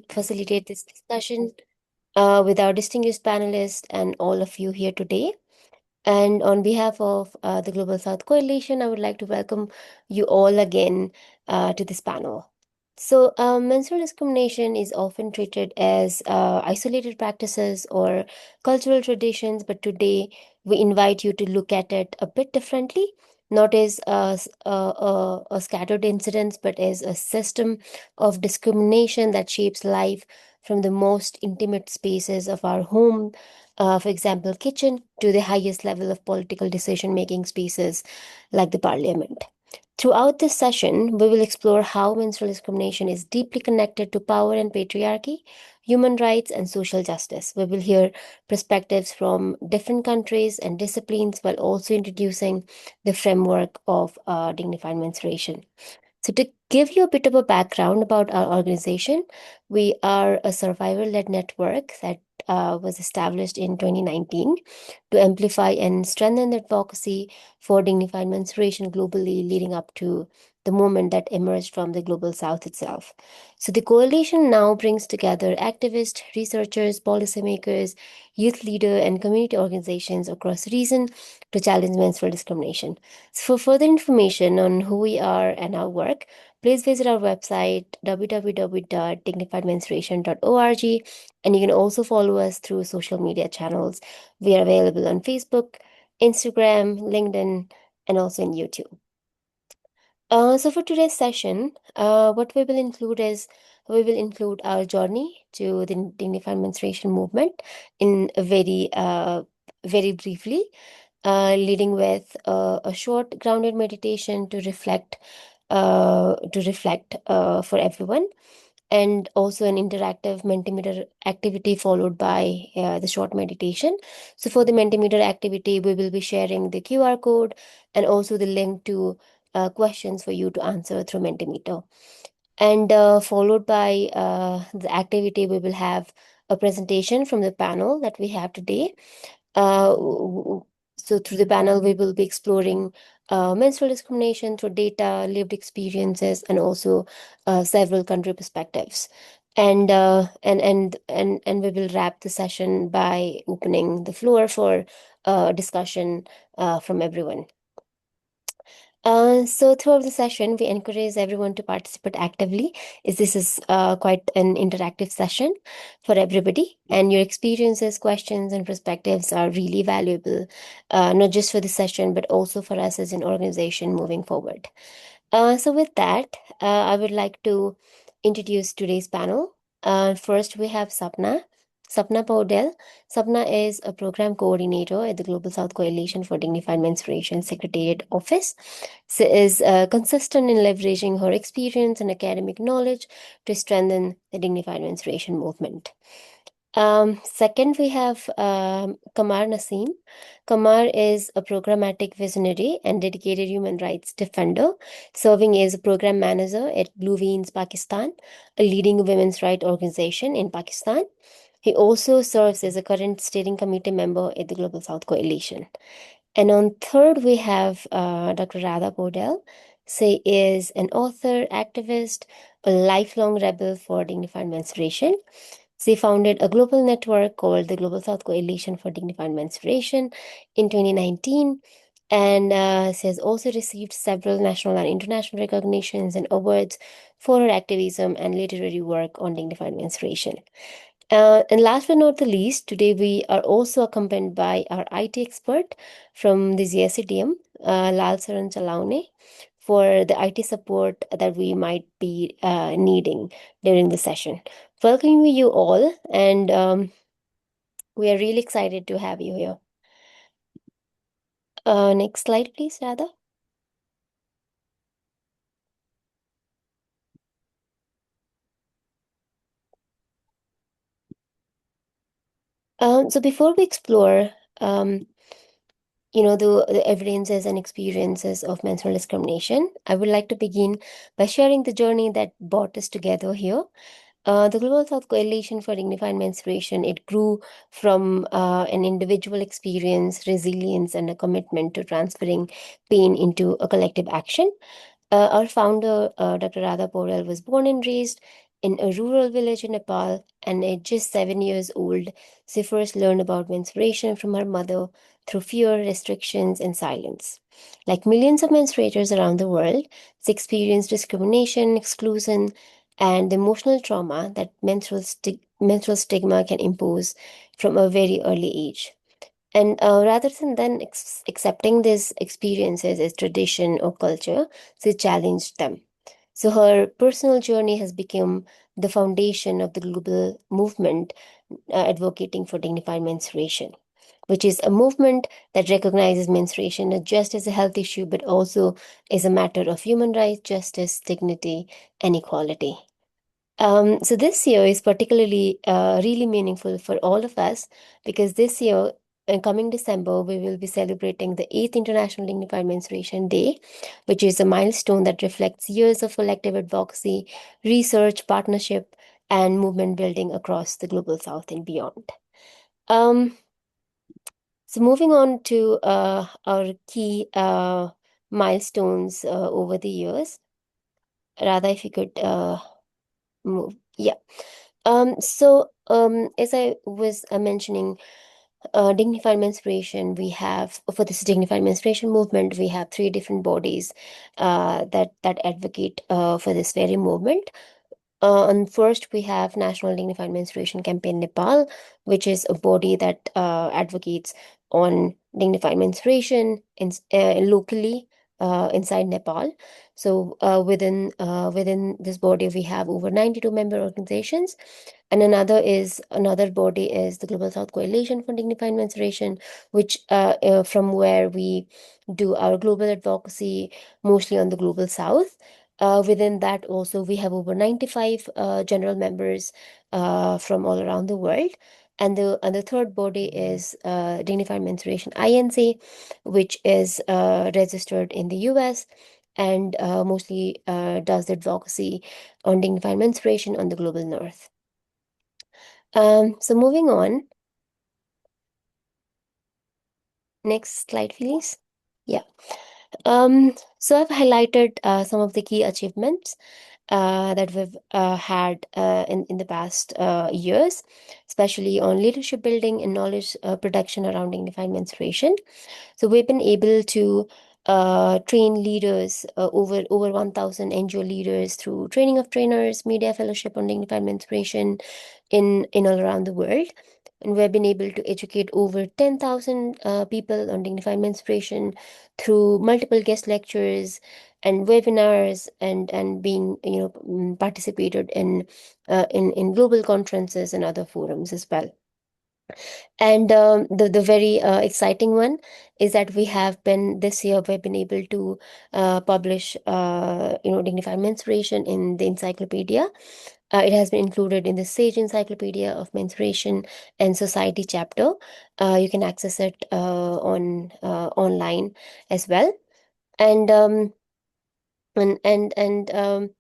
facilitate this discussion with our distinguished panelists and all of you here today. And on behalf of the Global South Coalition, I would like to welcome you all again to this panel. So, menstrual discrimination is often treated as isolated practices or cultural traditions, but today we invite you to look at it a bit differently, not as a scattered incidents, but as a system of discrimination that shapes life from the most intimate spaces of our home, for example, kitchen, to the highest level of political decision-making spaces like the parliament. Throughout this session, we will explore how menstrual discrimination is deeply connected to power and patriarchy, human rights, and social justice. We will hear perspectives from different countries and disciplines while also introducing the framework of dignified menstruation. So, to give you a bit of a background about our organization, we are a survivor led network that was established in 2019 to amplify and strengthen the advocacy for dignified menstruation globally, leading up to the movement that emerged from the global south itself. So, the coalition now brings together activists, researchers, policymakers, youth leaders, and community organizations across the region to challenge menstrual discrimination. So for further information on who we are and our work, please visit our website www.dignifiedmenstruation.org, and you can also follow us through social media channels. We are available on Facebook, Instagram, LinkedIn, and also in YouTube. So for today's session, what we will include is we will include our journey to the dignified menstruation movement in a very briefly, leading with a short grounded meditation to reflect for everyone, and also an interactive Mentimeter activity followed by the short meditation. So for the Mentimeter activity, we will be sharing the QR code and also the link to questions for you to answer through Mentimeter. And followed by the activity, we will have a presentation from the panel that we have today. So through the panel, we will be exploring menstrual discrimination through data, lived experiences, and also several country perspectives. And we will wrap the session by opening the floor for discussion from everyone. So throughout the session, we encourage everyone to participate actively, as this is quite an interactive session for everybody, and your experiences, questions, and perspectives are really valuable, not just for the session, but also for us as an organization moving forward. So with that, I would like to introduce today's panel. First, we have Sapna Poudel. Sapna is a program coordinator at the Global South Coalition for Dignified Menstruation Secretariat office. She is consistent in leveraging her experience and academic knowledge to strengthen the dignified menstruation movement. Second, we have Qamar Naseem. Qamar is a programmatic visionary and dedicated human rights defender, serving as a program manager at Blue Veins, Pakistan, a leading women's rights organization in Pakistan. He also serves as a current steering committee member at the Global South Coalition. And on third, we have Dr. Radha Poudel. She is an author, activist, a lifelong rebel for dignified menstruation. She founded a global network called the Global South Coalition for Dignified Menstruation in 2019. And she has also received several national and international recognitions and awards for her activism and literary work on dignified menstruation. And last but not the least, today we are also accompanied by our IT expert from the GSCDM, Lal Saran Chalaune, for the IT support that we might be needing during the session. Welcoming you all, and we are really excited to have you here. Next slide, please, Radha. So before we explore, the evidences and experiences of menstrual discrimination, I would like to begin by sharing the journey that brought us together here. The Global South Coalition for Dignified Menstruation, it grew from an individual experience, resilience, and a commitment to transferring pain into a collective action. Our founder, Dr. Radha Poudel, was born and raised in a rural village in Nepal, and at just 7 years old, she first learned about menstruation from her mother through fear, restrictions, and silence. Like millions of menstruators around the world, she experienced discrimination, exclusion, and the emotional trauma that menstrual stigma can impose from a very early age. And rather than then accepting these experiences as tradition or culture, she challenged them. So her personal journey has become the foundation of the global movement advocating for dignified menstruation, which is a movement that recognizes menstruation not just as a health issue, but also as a matter of human rights, justice, dignity, and equality. So this year is particularly really meaningful for all of us because this year, coming December, we will be celebrating the 8th International Dignified Menstruation Day, which is a milestone that reflects years of collective advocacy, research, partnership, and movement building across the global south and beyond. Um, so moving on to our key milestones over the years. Radha, if you could move. Yeah. As I was mentioning, dignified menstruation, we have for this dignified menstruation movement, we have three different bodies that advocate for this very movement. And first, we have National Dignified Menstruation Campaign Nepal, which is a body that advocates on dignified menstruation locally inside Nepal. So within this body, we have over 92 member organizations, and another body is the Global South Coalition for Dignified Menstruation, which from where we do our global advocacy mostly on the global South. Within that, also, we have over 95 general members from all around the world. And the third body is Dignified Menstruation INC, which is registered in the US and mostly does the advocacy on dignified menstruation on the global north. So moving on, next slide, please. Yeah. So I've highlighted some of the key achievements that we've had in the past years, especially on leadership building and knowledge production around dignified menstruation. So we've been able to train leaders, over 1,000 NGO leaders through training of trainers, media fellowship on dignified menstruation in all around the world. And we've been able to educate over 10,000 people on dignified menstruation through multiple guest lectures and webinars and being participated in global conferences and other forums as well. And the very exciting one is that we have been this year we've been able to publish dignified menstruation in the encyclopedia. It has been included in the Sage Encyclopedia of Menstruation and Society chapter. You can access it on online as well. And and and and um,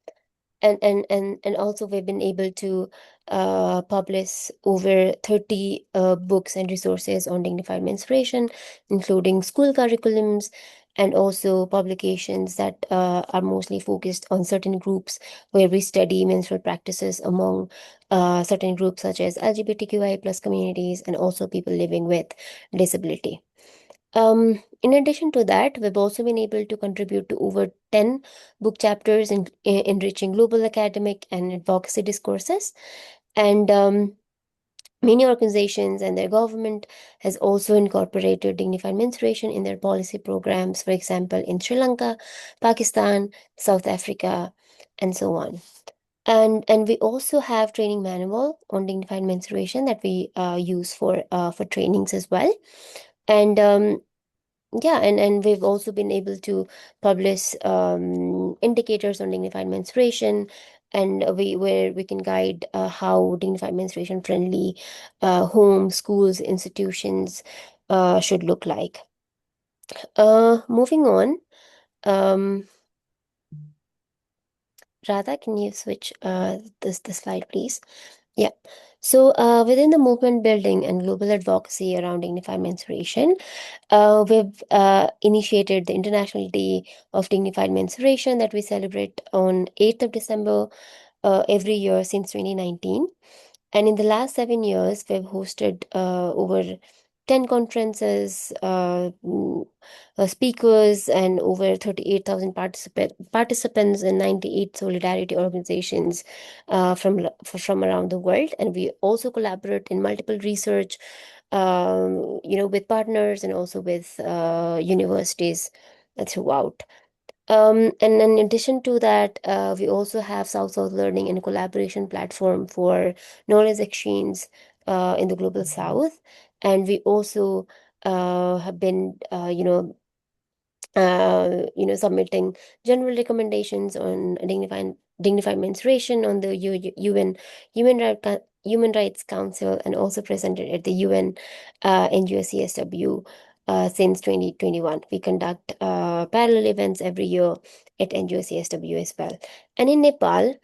and also we've been able to publish over 30 books and resources on dignified menstruation, including school curriculums and also publications that are mostly focused on certain groups where we study menstrual practices among certain groups such as LGBTQI plus communities and also people living with disability. In addition to that, we've also been able to contribute to over 10 book chapters in enriching global academic and advocacy discourses. And many organizations and their government has also incorporated dignified menstruation in their policy programs, for example, in Sri Lanka, Pakistan, South Africa, and so on. And we also have training manual on dignified menstruation that we use for trainings as well. And yeah, and we've also been able to publish indicators on dignified menstruation, and where we can guide how dignified menstruation friendly homes, schools, institutions should look like. Moving on, um, Radha, can you switch the slide, please? Yeah. So within the movement building and global advocacy around dignified menstruation, we've initiated the International Day of Dignified Menstruation that we celebrate on 8th of December. every year since 2019. And in the last 7 years, we've hosted over 10 conferences, speakers, and over 38,000 participants in 98 solidarity organizations from around the world. And we also collaborate in multiple research, with partners and also with universities throughout. And in addition to that, we also have South-South Learning and collaboration platform for knowledge exchange in the Global South. And we also have been, submitting general recommendations on dignified menstruation on the UN Human Rights Council, and also presented at the UN NGO-CSW since 2021. We conduct parallel events every year at NGO-CSW as well. And in Nepal,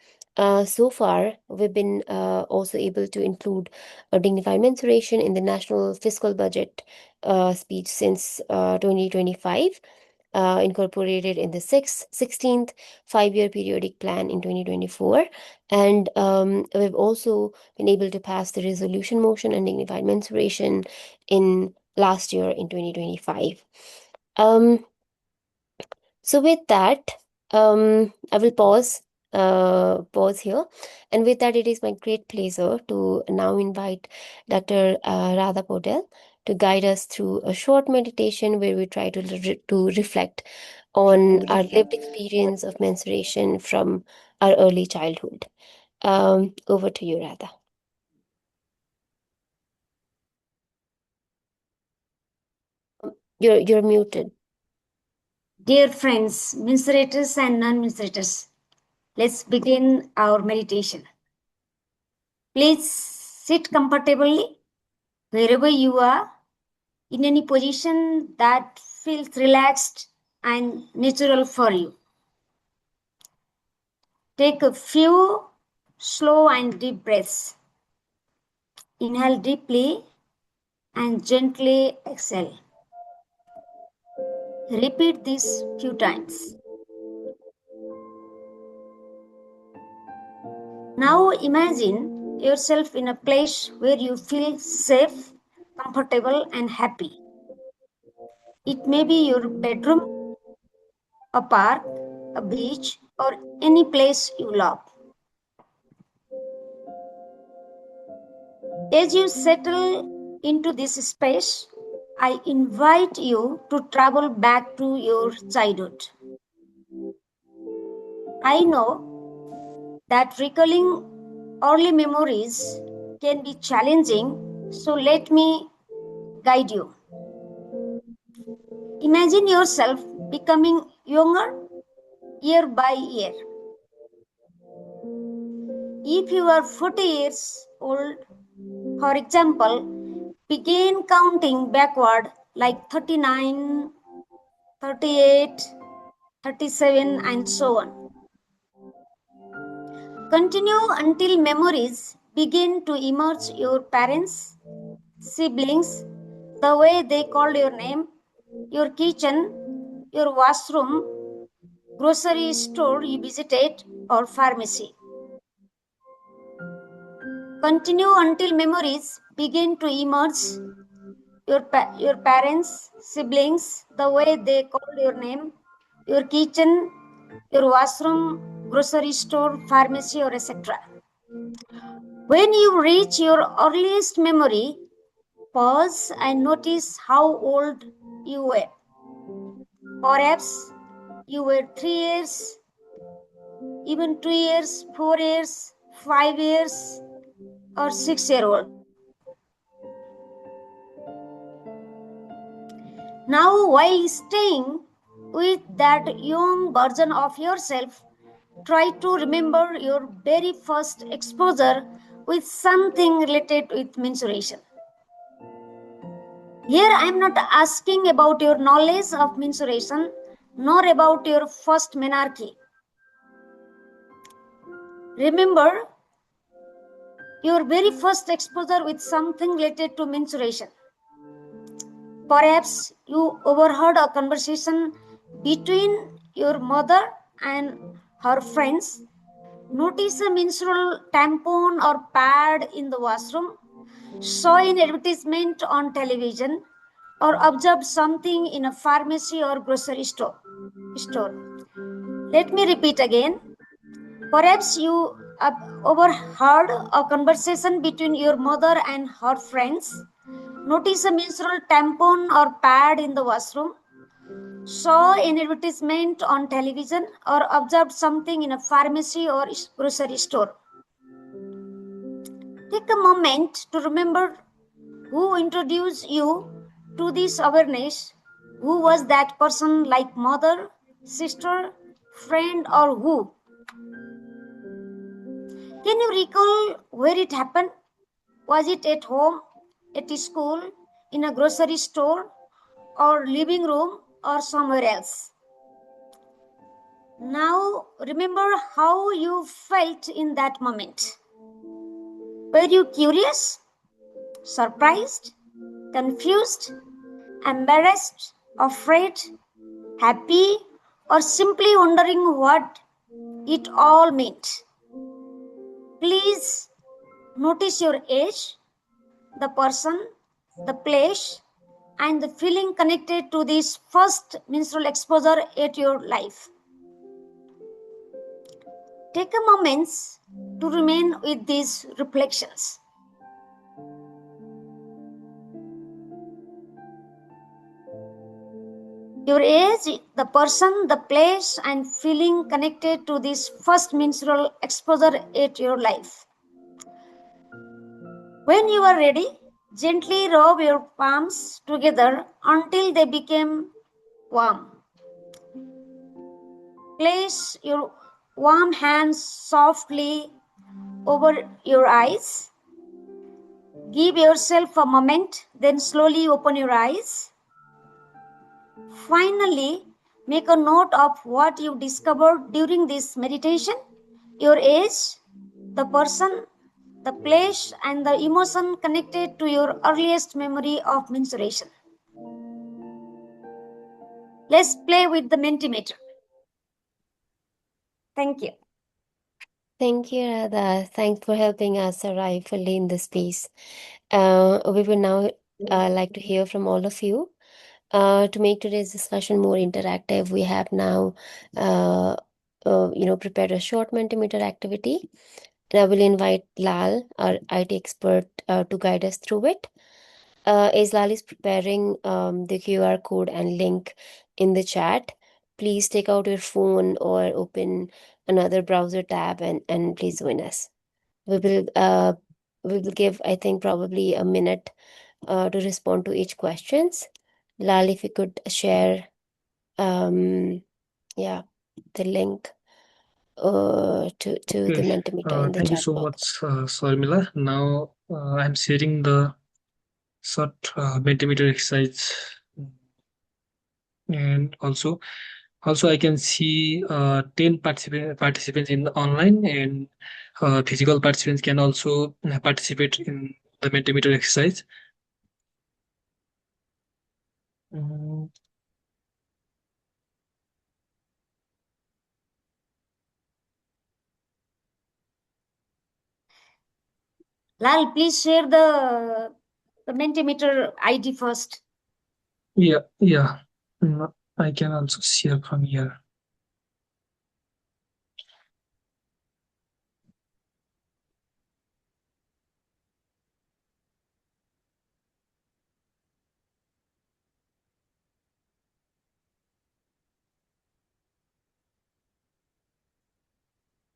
so far, we've been also able to include a dignified menstruation in the national fiscal budget speech since 2025, incorporated in the 16th five-year periodic plan in 2024. And we've also been able to pass the resolution motion on dignified menstruation in last year in 2025. So with that, I will pause here. And with that, it is my great pleasure to now invite Dr. Radha Poudel to guide us through a short meditation where we try to reflect on our lived experience of menstruation from our early childhood. Over to you, Radha. You're muted. Dear friends, menstruators and non-menstruators, let's begin our meditation. Please sit comfortably wherever you are, in any position that feels relaxed and natural for you. Take a few slow and deep breaths. Inhale deeply and gently exhale. Repeat this few times. Now imagine yourself in a place where you feel safe, comfortable, and happy. It may be your bedroom, a park, a beach, or any place you love. As you settle into this space, I invite you to travel back to your childhood. I know that recalling early memories can be challenging, so let me guide you. Imagine yourself becoming younger year by year. If you are 40 years old, for example, begin counting backward like 39, 38, 37, and so on. Continue until memories begin to emerge your parents, siblings, the way they called your name, your kitchen, your washroom, grocery store you visited, or pharmacy. Continue until memories begin to emerge your parents, siblings, the way they called your name, your kitchen, your washroom, grocery store, pharmacy, or etc. When you reach your earliest memory, pause and notice how old you were. Perhaps you were 3 years, even 2 years, 4 years, 5 years, or 6-year old. Now, while staying with that young version of yourself, try to remember your very first exposure with something related with menstruation. Here I am not asking about your knowledge of menstruation, nor about your first menarche. Remember your very first exposure with something related to menstruation. Perhaps you overheard a conversation between your mother and her friends notice a menstrual tampon or pad in the washroom, saw an advertisement on television, or observed something in a pharmacy or grocery store. Let me repeat again. Perhaps you overheard a conversation between your mother and her friends. Notice a menstrual tampon or pad in the washroom, saw an advertisement on television, or observed something in a pharmacy or grocery store. Take a moment to remember who introduced you to this awareness. Who was that person, like mother, sister, friend, or who? Can you recall where it happened? Was it at home, at school, in a grocery store, or living room, or somewhere else? Now remember how you felt in that moment. Were you curious, surprised, confused, embarrassed, afraid, happy, or simply wondering what it all meant? Please notice your age, the person, the place, and the feeling connected to this first menstrual exposure at your life. Take a moment to remain with these reflections. Your age, the person, the place, and feeling connected to this first menstrual exposure at your life. When you are ready, gently rub your palms together until they become warm. Place your warm hands softly over your eyes. Give yourself a moment, then slowly open your eyes. Finally, make a note of what you discovered during this meditation, your age, the person, the place, and the emotion connected to your earliest memory of menstruation. Let's play with the Mentimeter. Thank you. Thank you, Radha. Thanks for helping us arrive fully in this space. We would now like to hear from all of you. To make today's discussion more interactive, we have now, prepared a short Mentimeter activity. And I will invite Lal, our IT expert, to guide us through it. As Lal is preparing the QR code and link in the chat, please take out your phone or open another browser tab and please join us. We will give, I think, probably a minute to respond to each questions. Lal, if you could share, yeah, the link to the Okay, Mentimeter in the thank you chat so much, box. Sharmila. Now I'm sharing the short Mentimeter exercise, and also I can see 10 participants in the online, and physical participants can also participate in the Mentimeter exercise. Mm, Lal, please share the Mentimeter ID first. yeah. I can also share from here.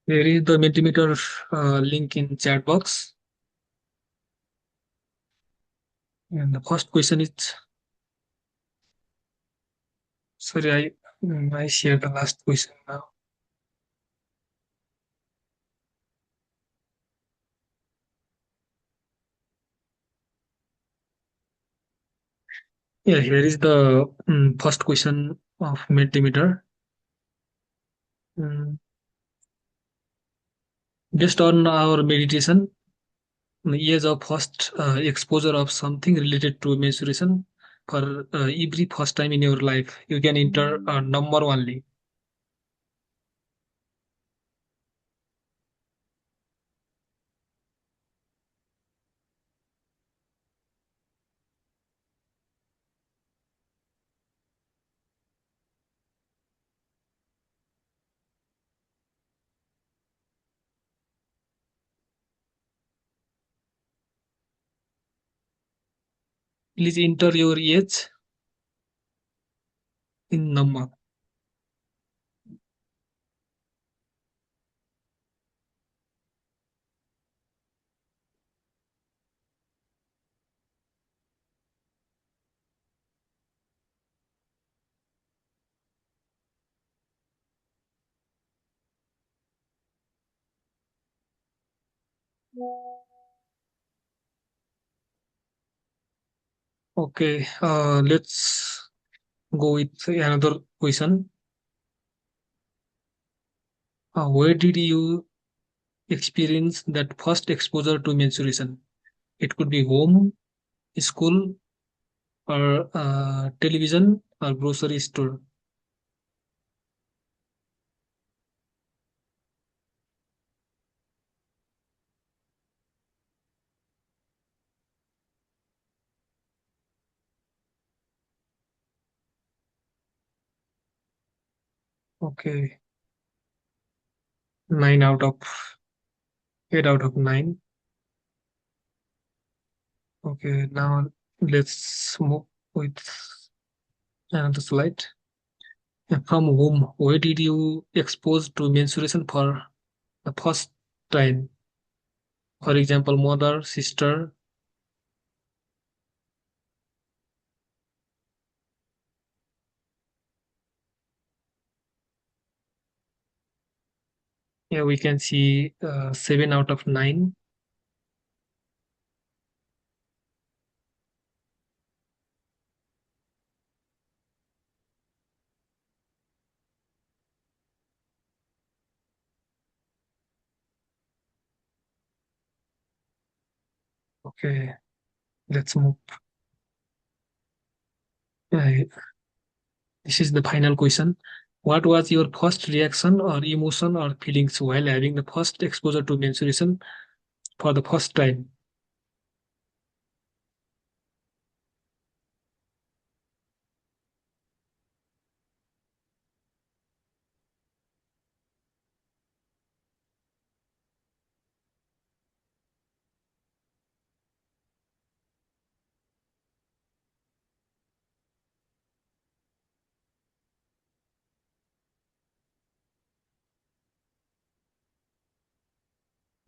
There is the Mentimeter link in chat box. And the first question is, sorry, I shared the last question now. Yeah, here is the first question of Mentimeter. Mm, Based on our meditation, the years of first exposure of something related to menstruation for every first time in your life, you can enter number only. Please enter your age in number. Okay, let's go with another question. Where did you experience that first exposure to menstruation? It could be home, school, or television, or grocery store. Okay, 8 out of 9. Okay, now let's move with another slide. From whom, where did you expose to menstruation for the first time? For example, mother, sister. Yeah, we can see 7 out of 9. Okay, let's move. Uh, this is the final question. What was your first reaction or emotion or feelings while having the first exposure to menstruation for the first time?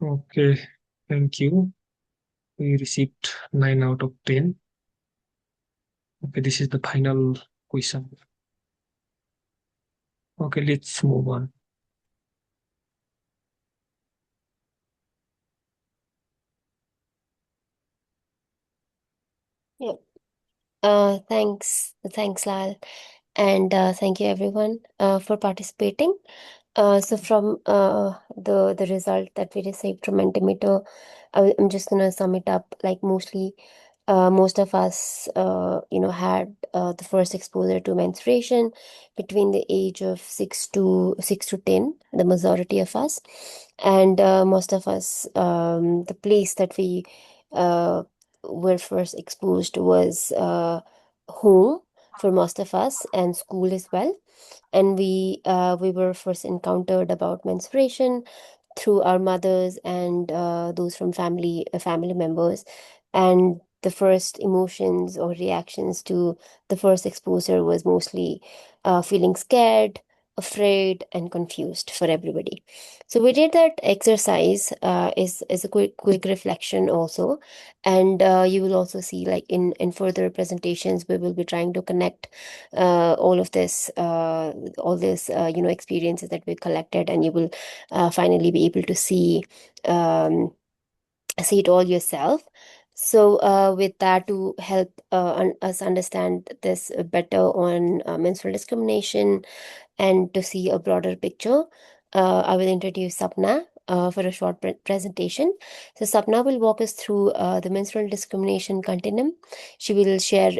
Okay, thank you. We received 9 out of 10. Okay, this is the final question. Okay, let's move on. Yeah. Thanks, Lal, and thank you everyone for participating. So from the result that we received from Mentimeter, I'm just gonna sum it up. Like most of us, had the first exposure to menstruation between the age of 6 to 10. The majority of us, and most of us, the place that we uh, were first exposed was home for most of us, and school as well. And we were first encountered about menstruation through our mothers and those from family members. And the first emotions or reactions to the first exposure was mostly feeling scared, afraid, and confused for everybody. So we did that exercise, is a quick reflection also. And you will also see, like, in further presentations, we will be trying to connect all this experiences that we collected, and you will finally be able to see it all yourself. So with that, to help us understand this better on menstrual discrimination, and to see a broader picture, I will introduce Sapna for a short presentation. So Sapna will walk us through the menstrual discrimination continuum. She will share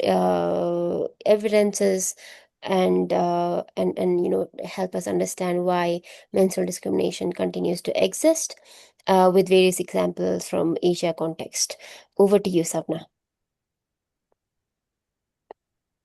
evidences and help us understand why menstrual discrimination continues to exist, with various examples from Asia context. Over to you, Sapna.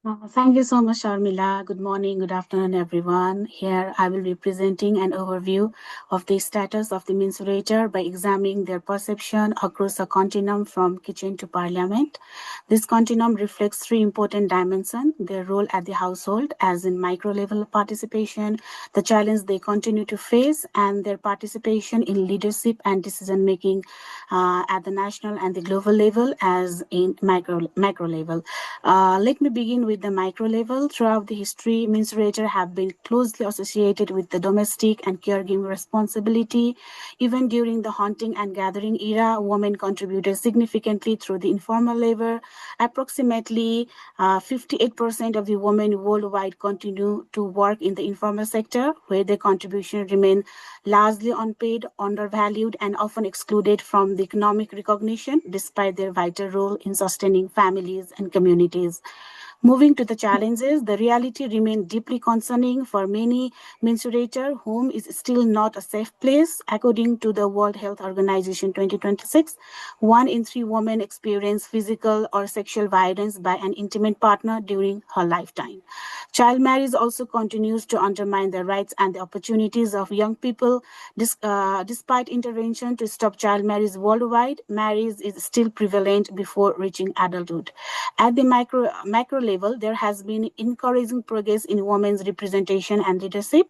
Thank you so much, Sharmila. Good morning, good afternoon, everyone. Here I will be presenting an overview of the status of the mensurator by examining their perception across a continuum from kitchen to parliament. This continuum reflects three important dimensions: their role at the household, as in micro level participation, the challenge they continue to face, and their participation in leadership and decision making at the national and the global level, as in macro level. Let me begin with the micro level. Throughout the history, menstruators have been closely associated with the domestic and caregiving responsibility. Even during the hunting and gathering era, women contributed significantly through the informal labor. Approximately 58% of the women worldwide continue to work in the informal sector, where their contribution remain largely unpaid, undervalued, and often excluded from the economic recognition, despite their vital role in sustaining families and communities. Moving to the challenges, the reality remains deeply concerning for many menstruators. Home is still not a safe place. According to the World Health Organization 2026, 1 in 3 women experience physical or sexual violence by an intimate partner during her lifetime. Child marriage also continues to undermine the rights and the opportunities of young people. Despite intervention to stop child marriage worldwide, marriage is still prevalent before reaching adulthood. At the macro level, there has been encouraging progress in women's representation and leadership.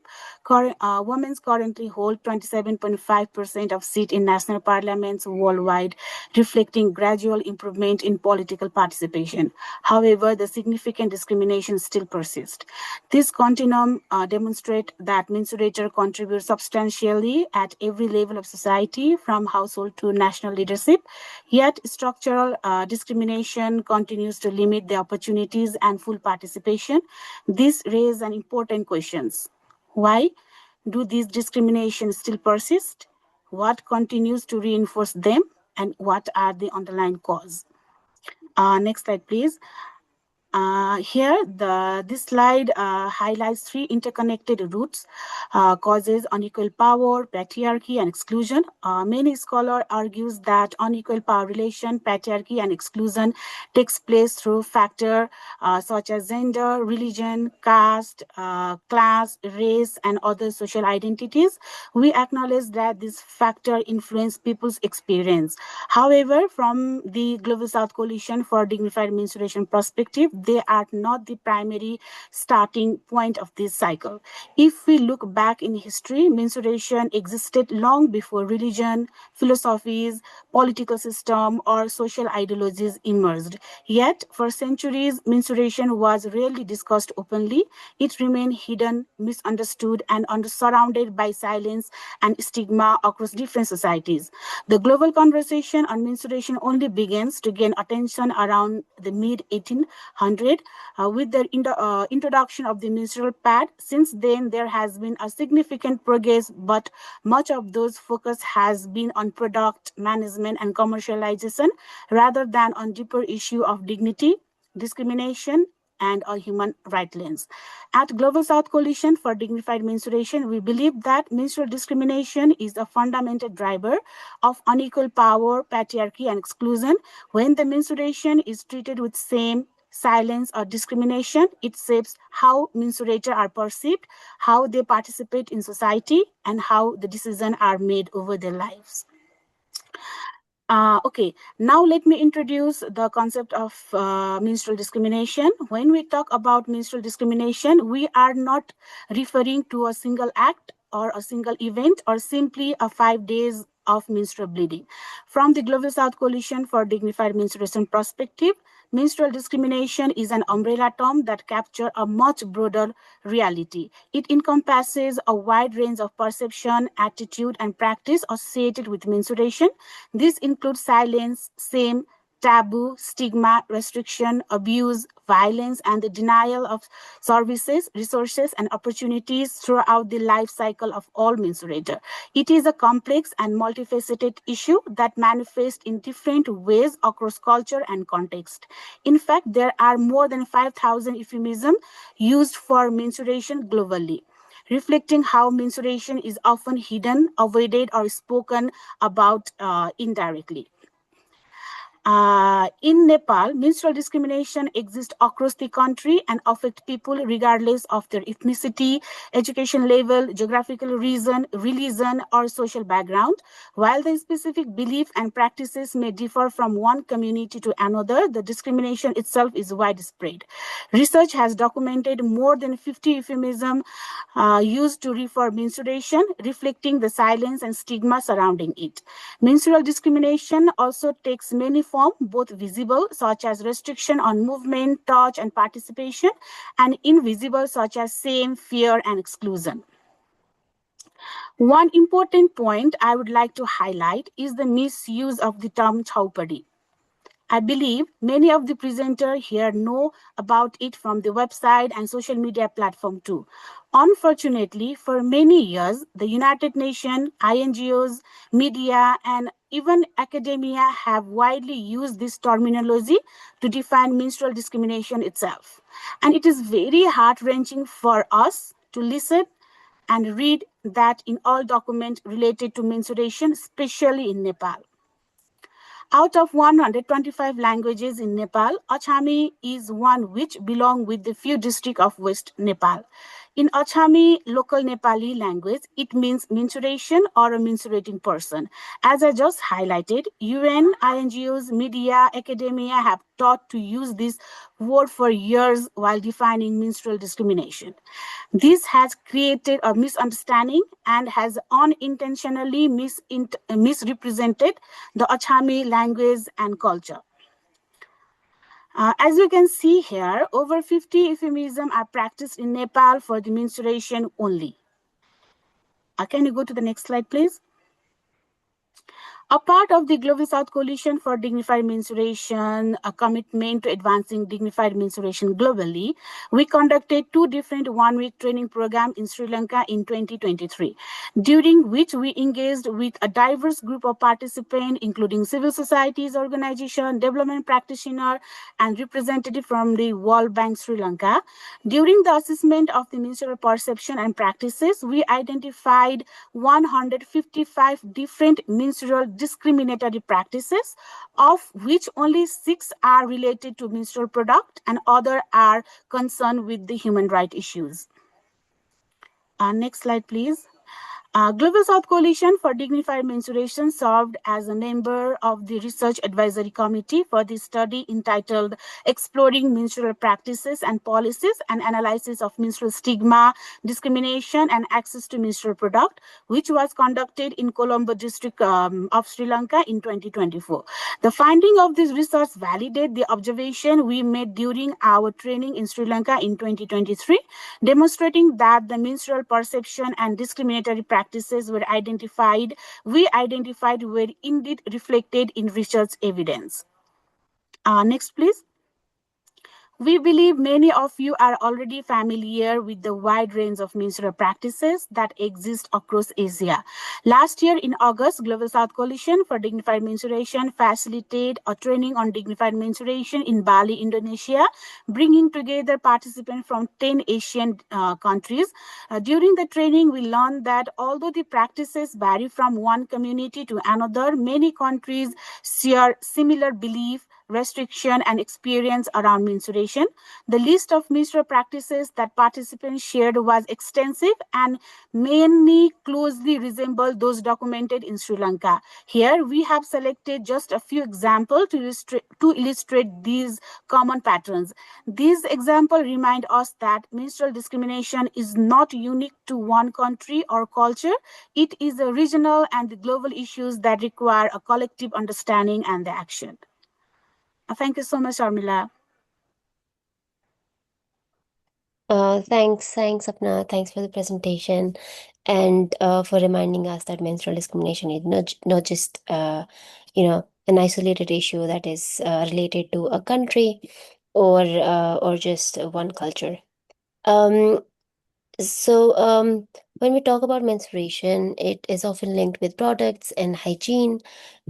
Women currently hold 27.5% of seats in national parliaments worldwide, reflecting gradual improvement in political participation. However, the significant discrimination still persists. This continuum demonstrates that menstruators contribute substantially at every level of society, from household to national leadership. Yet, structural discrimination continues to limit the opportunities and full participation. This raises an important questions. Why do these discriminations still persist? What continues to reinforce them? And what are the underlying causes? Next slide, please. Here, this slide highlights three interconnected roots: causes unequal power, patriarchy, and exclusion. Many scholars argues that unequal power relation, patriarchy, and exclusion takes place through factors such as gender, religion, caste, class, race, and other social identities. We acknowledge that this factor influence people's experience. However, from the Global South Coalition for Dignified Menstruation perspective, they are not the primary starting point of this cycle. If we look back in history, menstruation existed long before religion, philosophies, political system, or social ideologies emerged. Yet, for centuries, menstruation was rarely discussed openly. It remained hidden, misunderstood, and surrounded by silence and stigma across different societies. The global conversation on menstruation only begins to gain attention around the mid 1800s with the introduction of the menstrual pad. Since then, there has been a significant progress, but much of those focus has been on product management and commercialization rather than on deeper issue of dignity, discrimination, and a human right lens. At Global South Coalition for Dignified Menstruation, we believe that menstrual discrimination is a fundamental driver of unequal power, patriarchy, and exclusion. When the menstruation is treated with shame, silence, or discrimination, it shapes how menstruators are perceived, how they participate in society, and how the decisions are made over their lives. Okay, now let me introduce the concept of menstrual discrimination. When we talk about menstrual discrimination, we are not referring to a single act or a single event or simply a 5 days of menstrual bleeding. From the Global South Coalition for Dignified Menstruation perspective, menstrual discrimination is an umbrella term that captures a much broader reality. It encompasses a wide range of perception, attitude, and practice associated with menstruation. This includes silence, shame, taboo, stigma, restriction, abuse, violence, and the denial of services, resources, and opportunities throughout the life cycle of all menstruators. It is a complex and multifaceted issue that manifests in different ways across culture and context. In fact, there are more than 5,000 euphemisms used for menstruation globally, reflecting how menstruation is often hidden, avoided, or spoken about indirectly. In Nepal, menstrual discrimination exists across the country and affect people regardless of their ethnicity, education level, geographical region, religion, or social background. While the specific belief and practices may differ from one community to another, the discrimination itself is widespread. Research has documented more than 50 euphemisms used to refer menstruation, reflecting the silence and stigma surrounding it. Menstrual discrimination also takes many forms, both visible, such as restriction on movement, touch, and participation, and invisible, such as shame, fear, and exclusion. One important point I would like to highlight is the misuse of the term chaupadi. I believe many of the presenters here know about it from the website and social media platform too. Unfortunately, for many years, the United Nations, INGOs, media, and even academia have widely used this terminology to define menstrual discrimination itself. And it is very heart-wrenching for us to listen and read that in all documents related to menstruation, especially in Nepal. Out of 125 languages in Nepal, Achami is one which belongs with the few districts of West Nepal. In Achami local Nepali language, it means menstruation or a menstruating person. As I just highlighted, UN, INGOs, media, academia have taught to use this word for years while defining menstrual discrimination. This has created a misunderstanding and has unintentionally misrepresented the Achami language and culture. As you can see here, over 50 euphemisms are practiced in Nepal for the menstruation only. Can you go to the next slide, please? A part of the Global South Coalition for Dignified Menstruation, a commitment to advancing dignified menstruation globally, we conducted 2 different one-week training programs in Sri Lanka in 2023, during which we engaged with a diverse group of participants, including civil societies, organizations, development practitioners, and representatives from the World Bank Sri Lanka. During the assessment of the menstrual perception and practices, we identified 155 different menstrual discriminatory practices, of which only 6 are related to menstrual product and other are concerned with the human rights issues. Next slide, please. Global South Coalition for Dignified Menstruation served as a member of the Research Advisory Committee for the study entitled Exploring Menstrual Practices and Policies and Analysis of Menstrual Stigma, Discrimination and Access to Menstrual Product, which was conducted in Colombo district of Sri Lanka in 2024. The finding of this research validate the observation we made during our training in Sri Lanka in 2023, demonstrating that the menstrual perception and discriminatory practices we identified were indeed reflected in research evidence. Next, please. We believe many of you are already familiar with the wide range of menstrual practices that exist across Asia. Last year in August, Global South Coalition for Dignified Menstruation facilitated a training on dignified menstruation in Bali, Indonesia, bringing together participants from 10 Asian countries. During the training, we learned that although the practices vary from one community to another, many countries share similar beliefs, restriction, and experience around menstruation. The list of menstrual practices that participants shared was extensive and many closely resembled those documented in Sri Lanka. Here, we have selected just a few examples to illustrate these common patterns. These examples remind us that menstrual discrimination is not unique to one country or culture. It is a regional and global issues that require a collective understanding and the action. Thank you so much, Sharmila. Thanks, Sapna. Thanks for the presentation and for reminding us that menstrual discrimination is not just an isolated issue that is related to a country or just one culture. When we talk about menstruation, it is often linked with products and hygiene,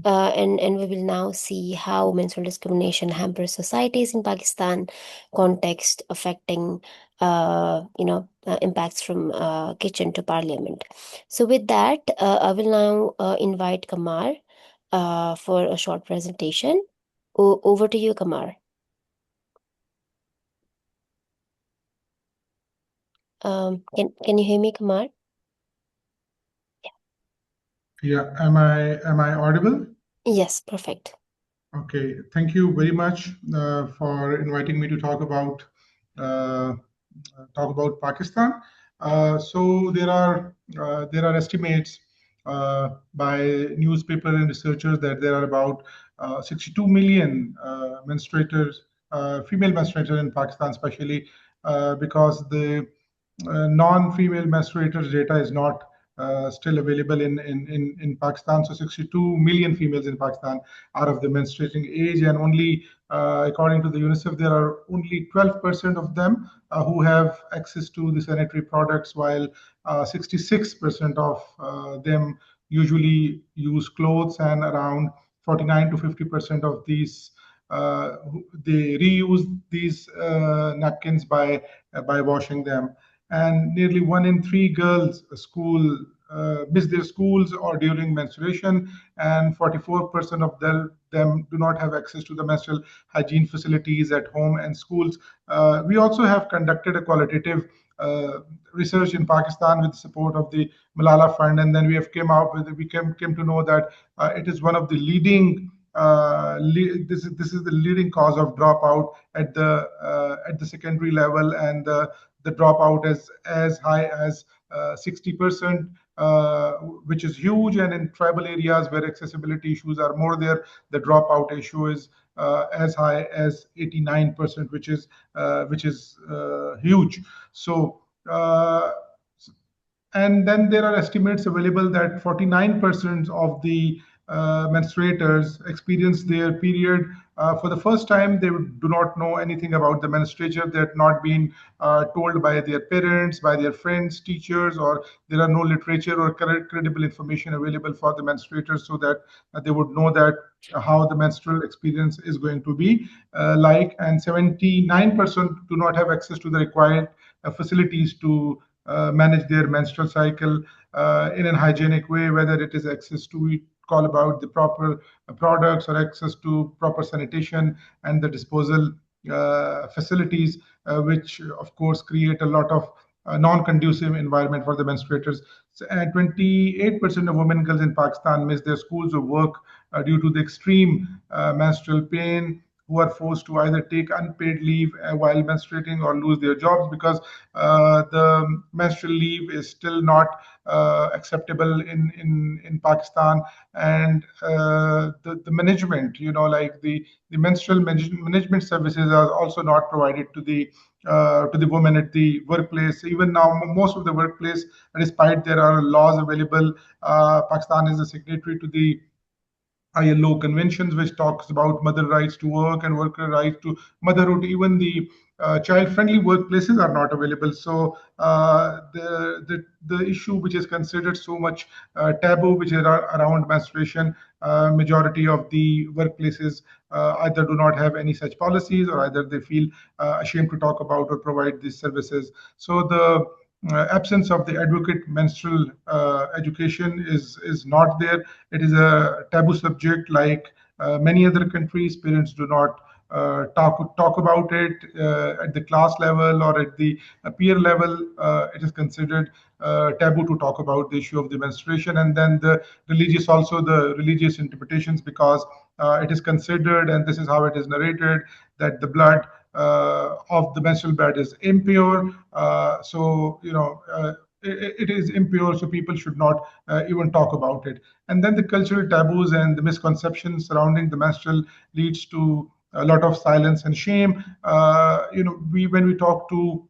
and we will now see how menstrual discrimination hampers societies in Pakistan context, affecting impacts from kitchen to parliament. So with that, I will now invite Qamar for a short presentation. Over to you, Qamar. Can you hear me, Qamar? Yeah, am I audible? Yes, perfect. Okay, thank you very much for inviting me to uh, talk about Pakistan. So there are estimates by newspaper and researchers that there are about 62 million female menstruators in Pakistan, especially because the non-female menstruators data is not still available in Pakistan. So 62 million females in Pakistan are of the menstruating age, and only according to the UNICEF, there are only 12% of them who have access to the sanitary products, while 66% of them usually use clothes, and around 49 to 50% of these they reuse these napkins by washing them. And nearly 1 in 3 girls miss their schools or during menstruation, and 44% of them do not have access to the menstrual hygiene facilities at home and schools. We also have conducted a qualitative uh, research in Pakistan with the support of the Malala Fund, and then we came to know that it is one of the leading this is the leading cause of dropout at the secondary level, and the dropout is as high as 60%, which is huge. And in tribal areas where accessibility issues are more there, the dropout issue is as high as 89%, which is huge. So. And then there are estimates available that 49% of the menstruators experience their period for the first time. They do not know anything about the menstruation. They have not been told by their parents, by their friends, teachers, or there are no literature or credible information available for the menstruators, so that they would know that how the menstrual experience is going to be like. And 79% do not have access to the required facilities to manage their menstrual cycle in a hygienic way, whether it is access to, we call about the proper products, or access to proper sanitation and the disposal facilities, which of course create a lot of non-conducive environment for the menstruators. And 28% of women and girls in Pakistan miss their schools or work due to the extreme menstrual pain, who are forced to either take unpaid leave while menstruating or lose their jobs, because the menstrual leave is still not acceptable in Pakistan. And the management, like the menstrual management services are also not provided to the women at the workplace. Even now, most of the workplace, despite there are laws available, Pakistan is a signatory to the ILO conventions, which talks about mother rights to work and worker rights to motherhood. Even the child-friendly workplaces are not available. So the issue which is considered so much taboo, which is around menstruation, majority of the workplaces either do not have any such policies, or either they feel ashamed to talk about or provide these services. So the absence of the adequate menstrual education is not there. It is a taboo subject, like many other countries. Parents do not talk about it at the class level or at the peer level. It is considered taboo to talk about the issue of the menstruation. And then the religious interpretations, because it is considered, and this is how it is narrated, that the blood of the menstrual blood is impure. It is impure, so people should not even talk about it. And then the cultural taboos and the misconceptions surrounding the menstrual leads to a lot of silence and shame. When we talk to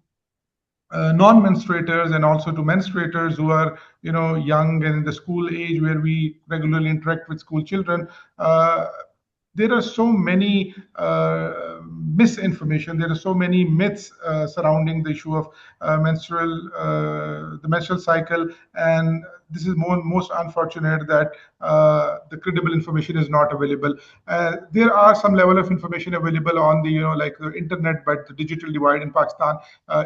non-menstruators and also to menstruators who are young and in the school age, where we regularly interact with school children, there are so many misinformation. There are so many myths surrounding the issue of the menstrual cycle, and this is most unfortunate that the credible information is not available. There are some level of information available on the like the internet, but the digital divide in Pakistan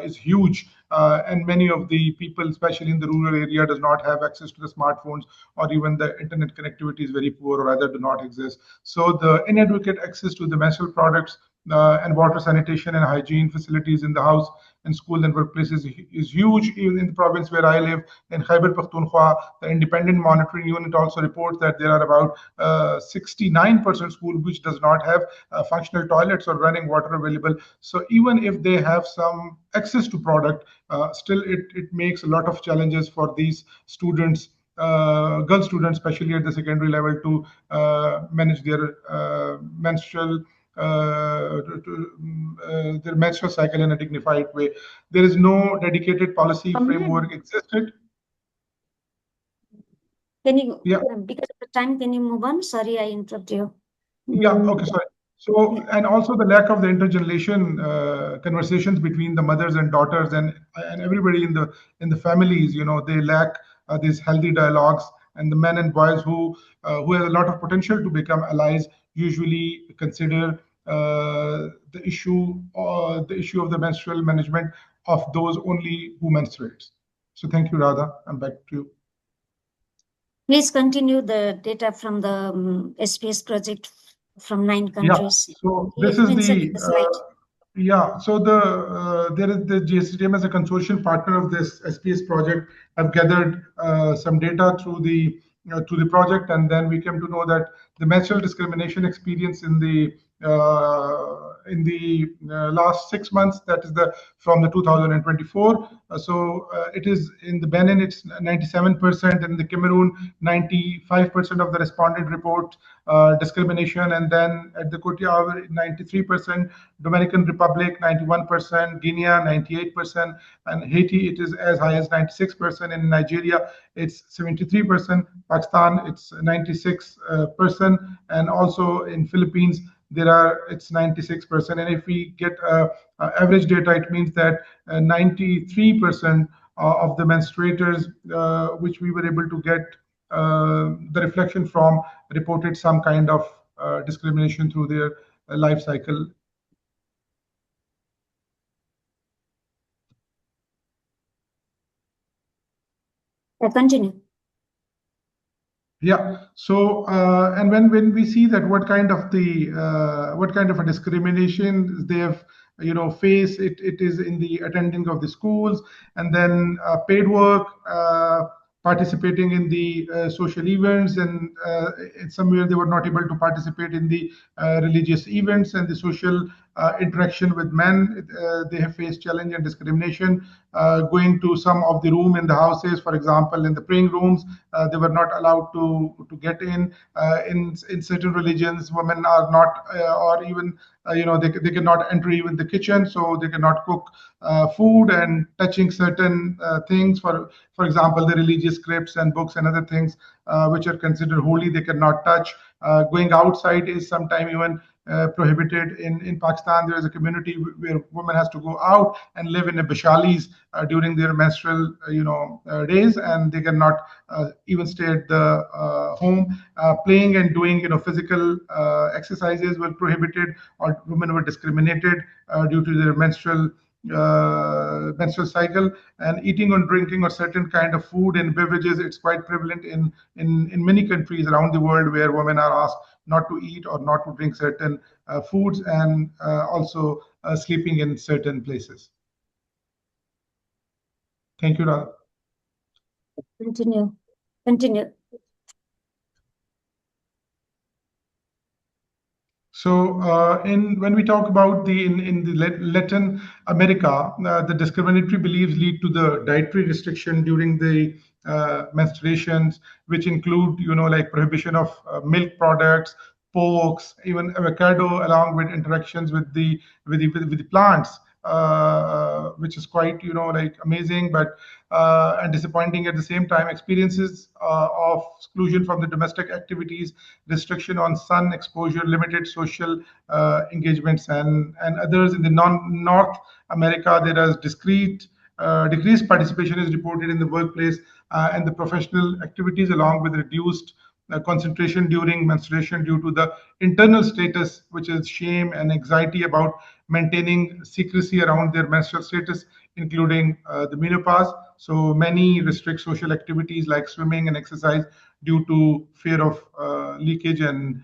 is huge, and many of the people, especially in the rural area, does not have access to the smartphones, or even the internet connectivity is very poor or rather do not exist. So the inadequate access to the menstrual products and water, sanitation, and hygiene facilities in the house and school and workplaces is huge. Even in the province where I live, in Khyber Pakhtunkhwa, the independent monitoring unit also reports that there are about 69% school which does not have functional toilets or running water available. So even if they have some access to product, still it makes a lot of challenges for these students, girl students, especially at the secondary level, to manage their their menstrual cycle in a dignified way. There is no dedicated policy framework existed. Can you, yeah, because of the time, can you move on? Sorry, I interrupt you. Yeah, okay, sorry. So, and also the lack of the intergeneration conversations between the mothers and daughters and everybody in the families, they lack these healthy dialogues, and the men and boys who have a lot of potential to become allies usually consider the issue of the menstrual management of those only who menstruates. So thank you, Radha. I'm back to you. Please continue the data from the SPS project from 9 countries. Yeah, so this is the slide. So there is the GSCDM as a consortium partner of this SPS project have gathered some data through the project, and then we came to know that the menstrual discrimination experience in the last 6 months, that is from the 2024. It is in the Benin, it's 97%, in the Cameroon, 95% of the respondent report discrimination, and then at the Cote d'Ivoire, 93%, Dominican Republic, 91%, Guinea, 98%, and Haiti, it is as high as 96%. In Nigeria, it's 73%. Pakistan, it's 96%, and also in Philippines, it's 96%. And if we get average data, it means that 93% of the menstruators, which we were able to get the reflection from, reported some kind of discrimination through their life cycle. Continue. Yeah. So, and when we see that what kind of a discrimination they have, face, it is in the attending of the schools, and then paid work, participating in the social events, and somewhere they were not able to participate in the religious events and the social interaction with men. They have faced challenge and discrimination. Going to some of the room in the houses, for example, in the praying rooms, they were not allowed to get in. In certain religions, women are not, or even they cannot enter even the kitchen, so they cannot cook food, and touching certain things, for example, the religious scripts and books and other things which are considered holy, they cannot touch. Going outside is sometimes even prohibited. In Pakistan, there is a community where women has to go out and live in a bashalis during their menstrual days, and they cannot even stay at the home. Playing and doing physical exercises were prohibited, or women were discriminated due to their menstrual cycle. And eating or drinking or certain kind of food and beverages, it's quite prevalent in many countries around the world, where women are asked not to eat or not to drink certain foods, and also sleeping in certain places. Thank you, Radha. Continue. So, when we talk about in the Latin America, the discriminatory beliefs lead to the dietary restriction during the menstruations, which include like prohibition of milk products, porks, even avocado, along with interactions with the plants, which is quite like amazing, but and disappointing at the same time. Experiences of exclusion from the domestic activities, restriction on sun exposure, limited social engagements, and others. In the North America, there is discrete decreased participation is reported in the workplace and the professional activities, along with reduced concentration during menstruation due to the internal status, which is shame and anxiety about maintaining secrecy around their menstrual status, including the menopause. So many restrict social activities like swimming and exercise due to fear of leakage and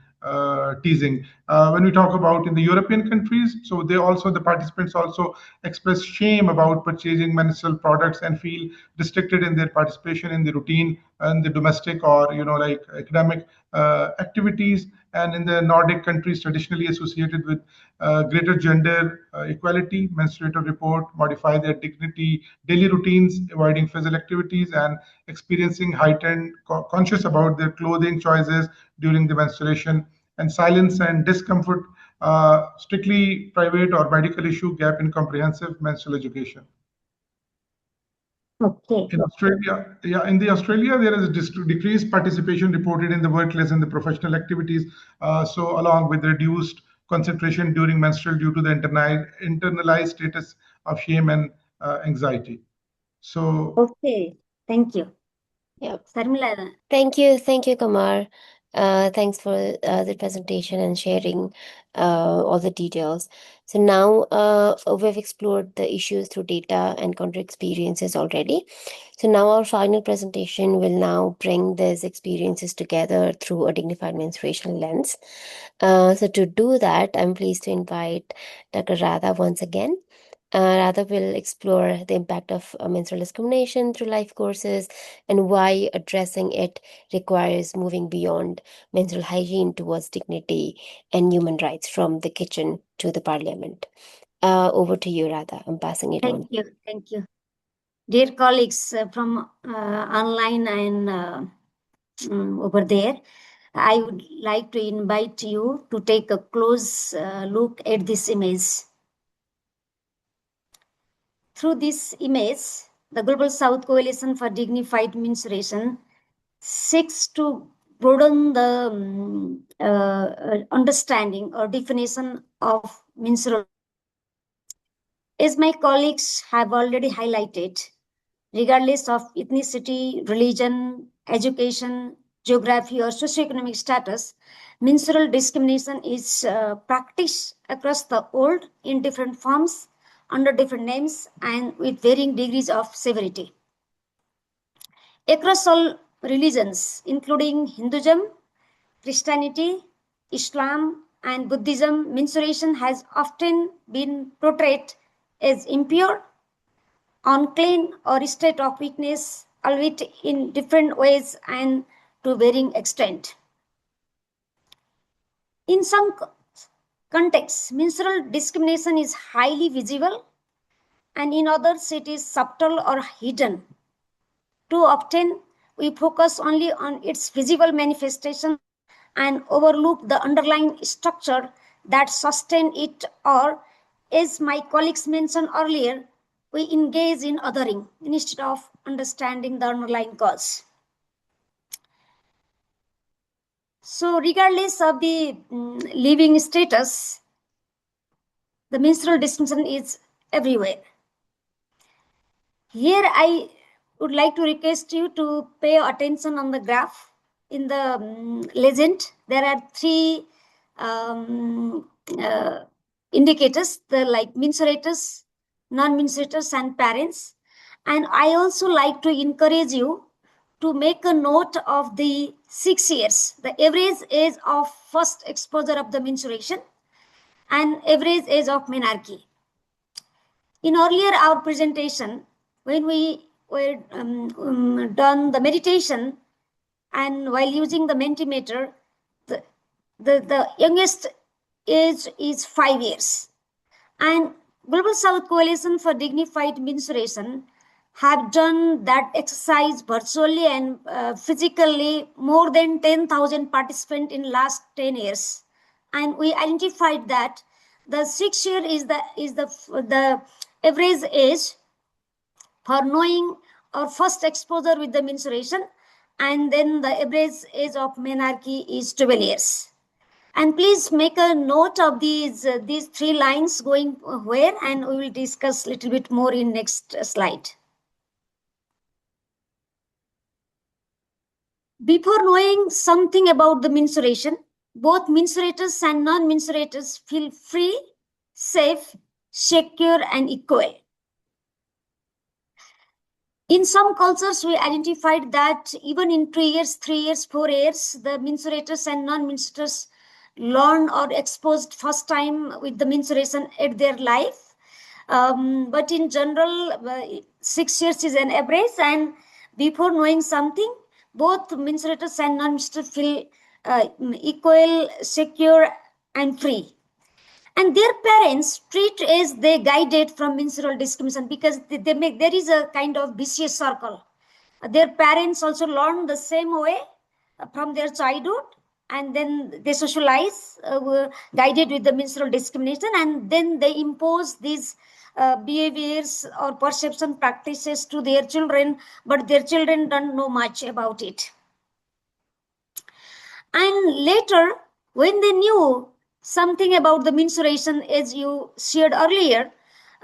teasing. When we talk about in the European countries, so the participants also express shame about purchasing menstrual products and feel restricted in their participation in the routine and the domestic or like academic activities. And in the Nordic countries, traditionally associated with greater gender equality, menstruator report modify their dignity daily routines, avoiding physical activities and experiencing heightened conscious about their clothing choices during the menstruation, and silence and discomfort, strictly private or medical issue, gap in comprehensive menstrual education. Okay. In Australia, in the Australia, there is a decreased participation reported in the workplace and the professional activities. So along with reduced concentration during menstrual due to the internalized status of shame and anxiety. So Okay. Thank you. Yep. Sharmila. Thank you, Qamar. Thanks for the presentation and sharing all the details. So now we've explored the issues through data and counter experiences already. So now our final presentation will now bring these experiences together through a dignified menstruation lens. So to do that, I'm pleased to invite Dr. Radha once again. Radha will explore the impact of menstrual discrimination through life courses and why addressing it requires moving beyond menstrual hygiene towards dignity and human rights from the kitchen to the parliament. Over to you, Radha. I'm passing it on. Thank you. Thank you. Dear colleagues from online and over there, I would like to invite you to take a close look at this image. Through this image, the Global South Coalition for Dignified Menstruation seeks to broaden the understanding or definition of menstrual. As my colleagues have already highlighted, regardless of ethnicity, religion, education, geography, or socioeconomic status, menstrual discrimination is practiced across the world in different forms, under different names, and with varying degrees of severity. Across all religions, including Hinduism, Christianity, Islam, and Buddhism, menstruation has often been portrayed as impure, unclean, or a state of weakness, albeit in different ways and to varying extent. In some contexts, menstrual discrimination is highly visible, and in others, it is subtle or hidden. Too often, we focus only on its visible manifestation and overlook the underlying structure that sustain it, or, as my colleagues mentioned earlier, we engage in othering instead of understanding the underlying cause. So regardless of the living status, the menstrual discrimination is everywhere. Here I would like to request you to pay attention on the graph. In the legend, there are three indicators, the like mensurators, non-mensurators, and parents. And I also like to encourage you to make a note of the 6 years, the average age of first exposure of the menstruation and average age of menarche. In earlier our presentation, when we were done the meditation and while using the Mentimeter, the youngest age is 5 years. And Global South Coalition for Dignified Menstruation have done that exercise virtually and physically more than 10,000 participants in last 10 years. And we identified that the 6 year is the average age for knowing our first exposure with the menstruation, and then the average age of menarche is 12 years. And please make a note of these 3 lines going where, and we will discuss a little bit more in next slide. Before knowing something about the menstruation, both menstruators and non-menstruators feel free, safe, secure, and equal. In some cultures, we identified that even in 2 years, 3 years, 4 years, the menstruators and non-menstruators learn or exposed first time with the menstruation at their life. But in general, 6 years is an average, and before knowing something, both menstruators and non-menstruators feel equal, secure, and free. And their parents treat as they guided from menstrual discrimination, because they make, there is a kind of vicious circle. Their parents also learn the same way from their childhood, and then they socialize, guided with the menstrual discrimination, and then they impose these behaviors or perception practices to their children, but their children don't know much about it. And later, when they knew something about the menstruation, as you shared earlier,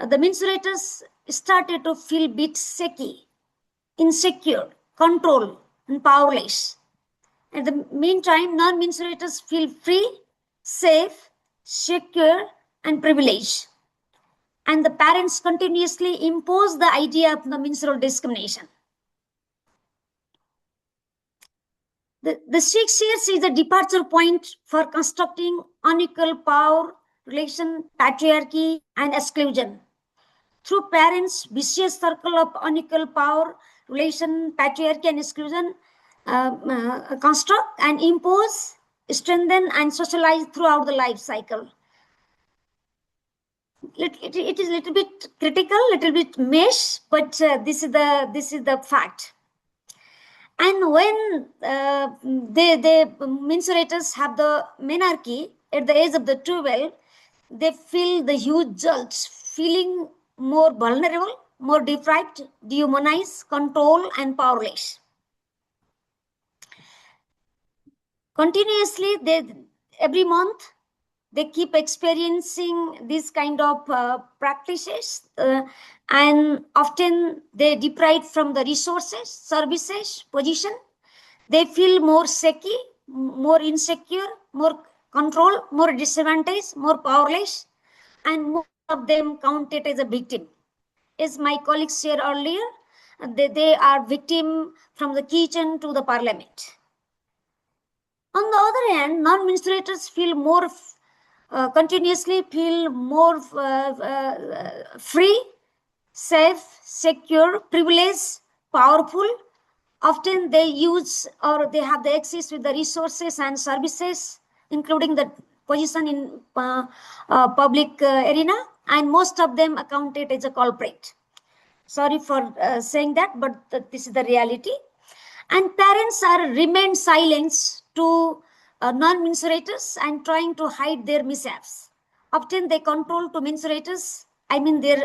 the menstruators started to feel a bit shaky, insecure, control, and powerless. At the meantime, non-menstruators feel free, safe, secure, and privileged. And the parents continuously impose the idea of the menstrual discrimination. The 6 years is a departure point for constructing unequal power, relation, patriarchy, and exclusion. Through parents' vicious circle of unequal power, relation, patriarchy, and exclusion, construct and impose, strengthen, and socialize throughout the life cycle. It is a little bit critical, little bit mesh, but this is the fact. And when the menstruators have the menarche at the age of the 12, they feel the huge jolts, feeling more vulnerable, more deprived, dehumanized, controlled, and powerless. Continuously, every month, they keep experiencing these kind of practices, and often they deprive from the resources, services, position. They feel more shaky, more insecure, more control, more disadvantaged, more powerless, and most of them counted as a victim. As my colleagues shared earlier, they are victim from the kitchen to the parliament. On the other hand, non-menstruators feel more continuously feel more free, safe, secure, privileged, powerful. Often they use or they have the access with the resources and services, including the position in public arena, and most of them accounted as a culprit. Sorry for saying that, but this is the reality. And parents are remain silent to non-menstruators and trying to hide their mishaps. Often they control to menstruators, I mean their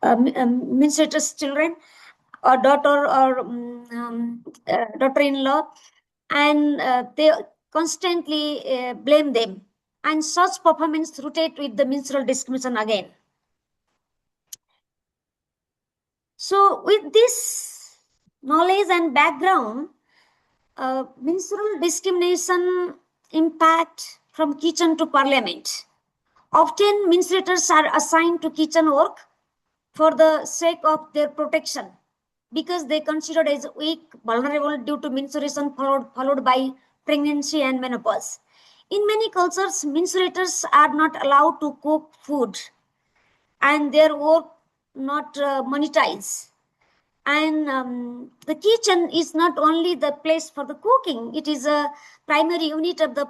menstruators' children, or daughter, or daughter-in-law, and they constantly blame them. And such performance rooted with the menstrual discrimination again. So with this knowledge and background, menstrual discrimination impact from kitchen to parliament. Often menstruators are assigned to kitchen work for the sake of their protection, because they considered as weak, vulnerable due to menstruation followed by pregnancy and menopause. In many cultures, menstruators are not allowed to cook food, and their work not monetized. And the kitchen is not only the place for the cooking, it is a primary unit of the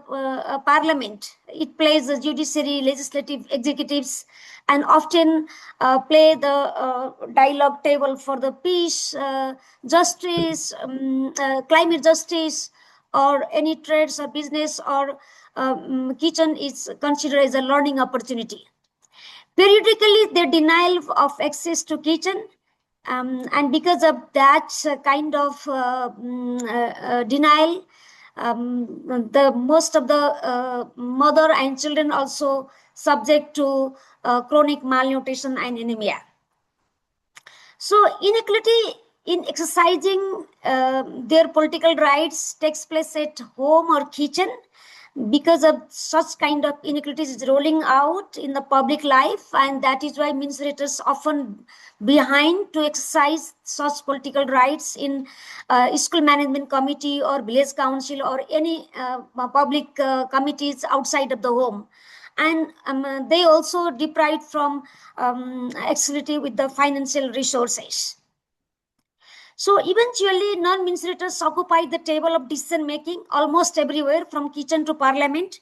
parliament. It plays the judiciary, legislative, executives, and often play the dialogue table for the peace, justice, climate justice, or any trades or business, or kitchen is considered as a learning opportunity. Periodically, the denial of access to kitchen, and because of that kind of denial, the most of the mother and children also subject to chronic malnutrition and anemia. So inequality in exercising their political rights takes place at home or kitchen. Because of such kind of inequalities is rolling out in the public life, and that is why menstruators often behind to exercise such political rights in school management committee or village council or any public committees outside of the home. And they also deprived from accessibility with the financial resources. So eventually, non-menstruators occupy the table of decision making almost everywhere, from kitchen to parliament.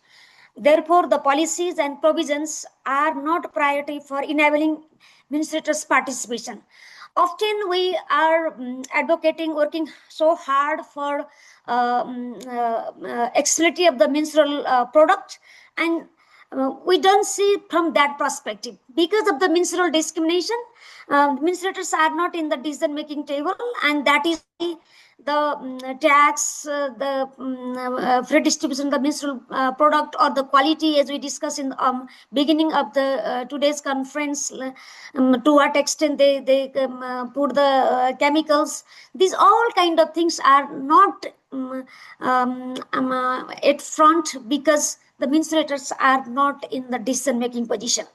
Therefore, the policies and provisions are not priority for enabling menstruators' participation. Often we are advocating, working so hard for accessibility of the menstrual product, and we don't see from that perspective. Because of the menstrual discrimination, menstruators are not in the decision making table, and that is why the tax, the free distribution of the menstrual product, or the quality, as we discussed in beginning of the today's conference, to what extent they put the chemicals. These all kind of things are not at front, because the menstruators are not in the decision making position.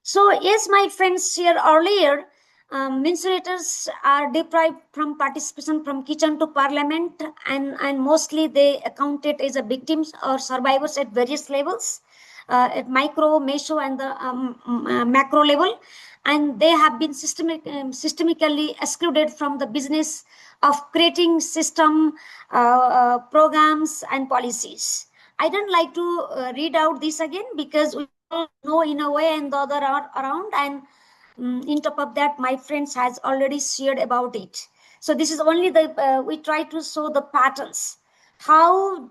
So, as my friends shared earlier, menstruators are deprived from participation from kitchen to parliament, and mostly they accounted as a victims or survivors at various levels, at micro, meso, and the macro level, and they have been systemically excluded from the business of creating system, programs, and policies. I don't like to read out this again, because we all know in a way and the other around, and in top of that, my friends has already shared about it. So this is only the we try to show the patterns. How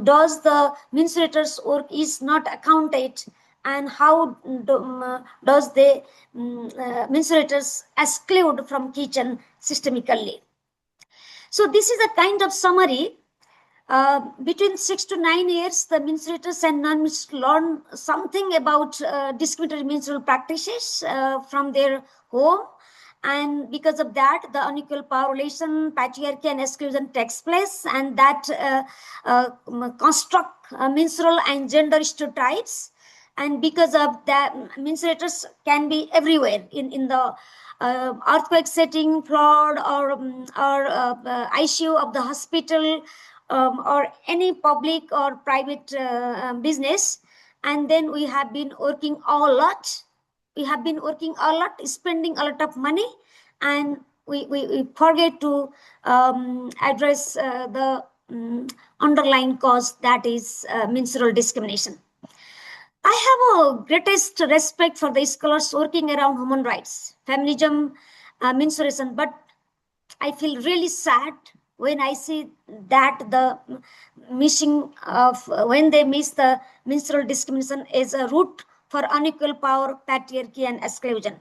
does the menstruators work is not accounted, and how does the menstruators exclude from kitchen systemically. So this is a kind of summary. Between 6 to 9 years, the menstruators and non-menstruators learn something about discriminatory menstrual practices from their home. And because of that, the unequal power relation, patriarchy, and exclusion takes place, and that construct menstrual and gender stereotypes. And because of that, menstruators can be everywhere in the earthquake setting, flood, or ICU of the hospital, or any public or private business. And then we have been working a lot. We have been working a lot, spending a lot of money, and we forget to address the underlying cause, that is menstrual discrimination. I have a greatest respect for the scholars working around human rights, feminism, menstruation, but I feel really sad when I see that the missing of when they miss the menstrual discrimination as a root for unequal power, patriarchy, and exclusion.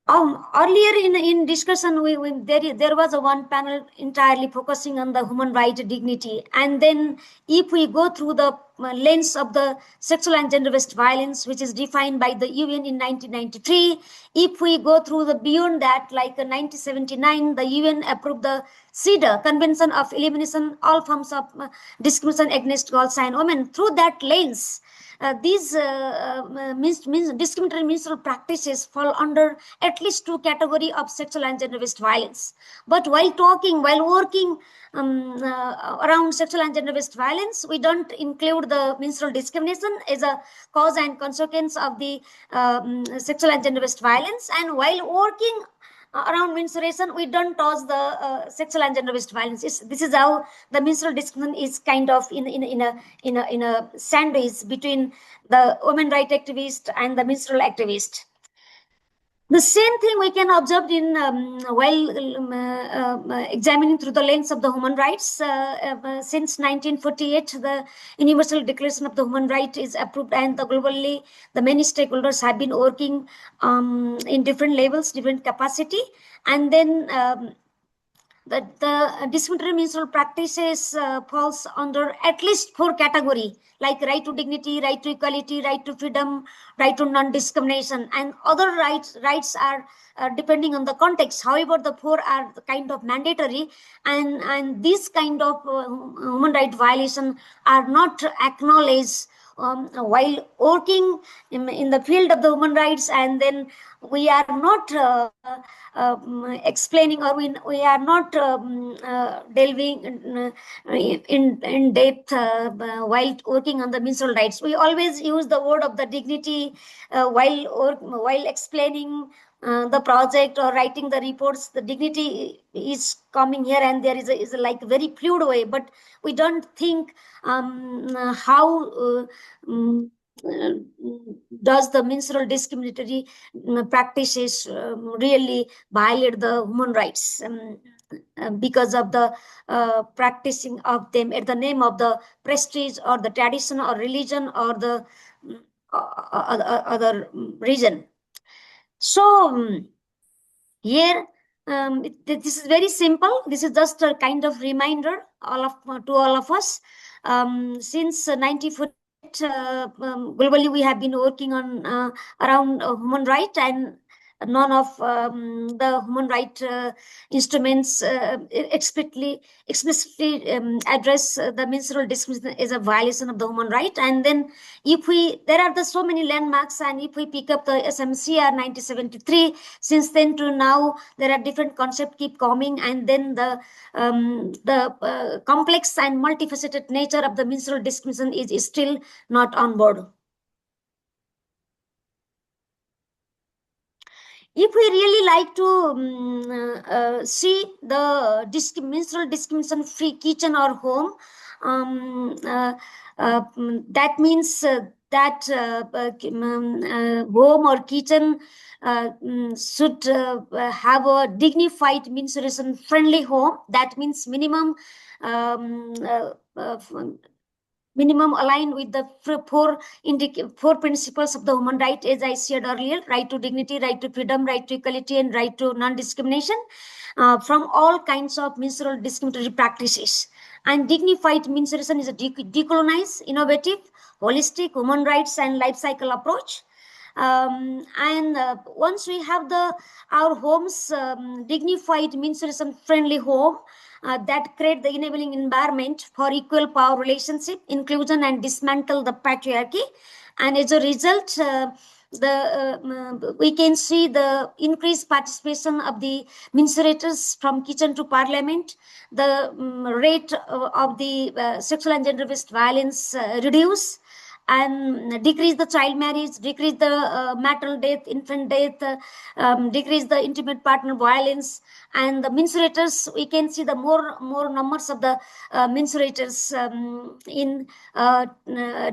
Earlier in discussion, there was a one panel entirely focusing on the human right dignity. And then if we go through the lens of the sexual and gender-based violence, which is defined by the UN in 1993, if we go through the beyond that, like 1979, the UN approved the CEDAW, Convention of Elimination All Forms of Discrimination Against Girls and Women. Through that lens, these discriminatory menstrual practices fall under at least two categories of sexual and gender-based violence. But while working around sexual and gender-based violence, we don't include the menstrual discrimination as a cause and consequence of the sexual and gender-based violence. And while working around menstruation, we don't touch the sexual and gender-based violence. This is how the menstrual discrimination is kind of in a sandwich between the women right activist and the menstrual activist. The same thing we can observe in examining through the lens of the human rights. Since 1948, the Universal Declaration of the Human Rights is approved, and globally, the many stakeholders have been working in different levels, different capacity. And then that the discriminatory menstrual practices falls under at least 4 categories, like right to dignity, right to equality, right to freedom, right to non-discrimination, and other rights are depending on the context. However, the 4 are kind of mandatory, and these kind of human right violation are not acknowledged while working in the field of the human rights, and then we are not explaining, or we are not delving in depth while working on the menstrual rights. We always use the word of the dignity while explaining the project or writing the reports. The dignity is coming here, and there is a like very fluid way, but we don't think how does the menstrual discriminatory practices really violate the human rights because of the practicing of them at the name of the prestige or the tradition or religion or the other reason. So here this is very simple. This is just a kind of reminder to all of us. Since 1948, globally we have been working on around human right, and none of the human right instruments explicitly address the menstrual discrimination as a violation of the human right. And then if there are so many landmarks, and if we pick up the SMCR 1973, since then to now there are different concepts keep coming, and then the complex and multifaceted nature of the menstrual discrimination is still not on board. If we really like to see the menstrual discrimination free kitchen or home, that means that home or kitchen should have a dignified menstruation friendly home. That means minimum aligned with the four principles of the human right, as I said earlier: right to dignity, right to freedom, right to equality, and right to non-discrimination from all kinds of menstrual discriminatory practices. And dignified menstruation is a decolonized, innovative, holistic human rights and life cycle approach. And once we have our homes dignified menstruation friendly home, that create the enabling environment for equal power relationship, inclusion, and dismantle the patriarchy. And as a result, we can see the increased participation of the menstruators from kitchen to parliament. The rate of the sexual and gender-based violence reduce, and decrease the child marriage, decrease the maternal death, infant death, decrease the intimate partner violence. And the menstruators, we can see the more numbers of the menstruators in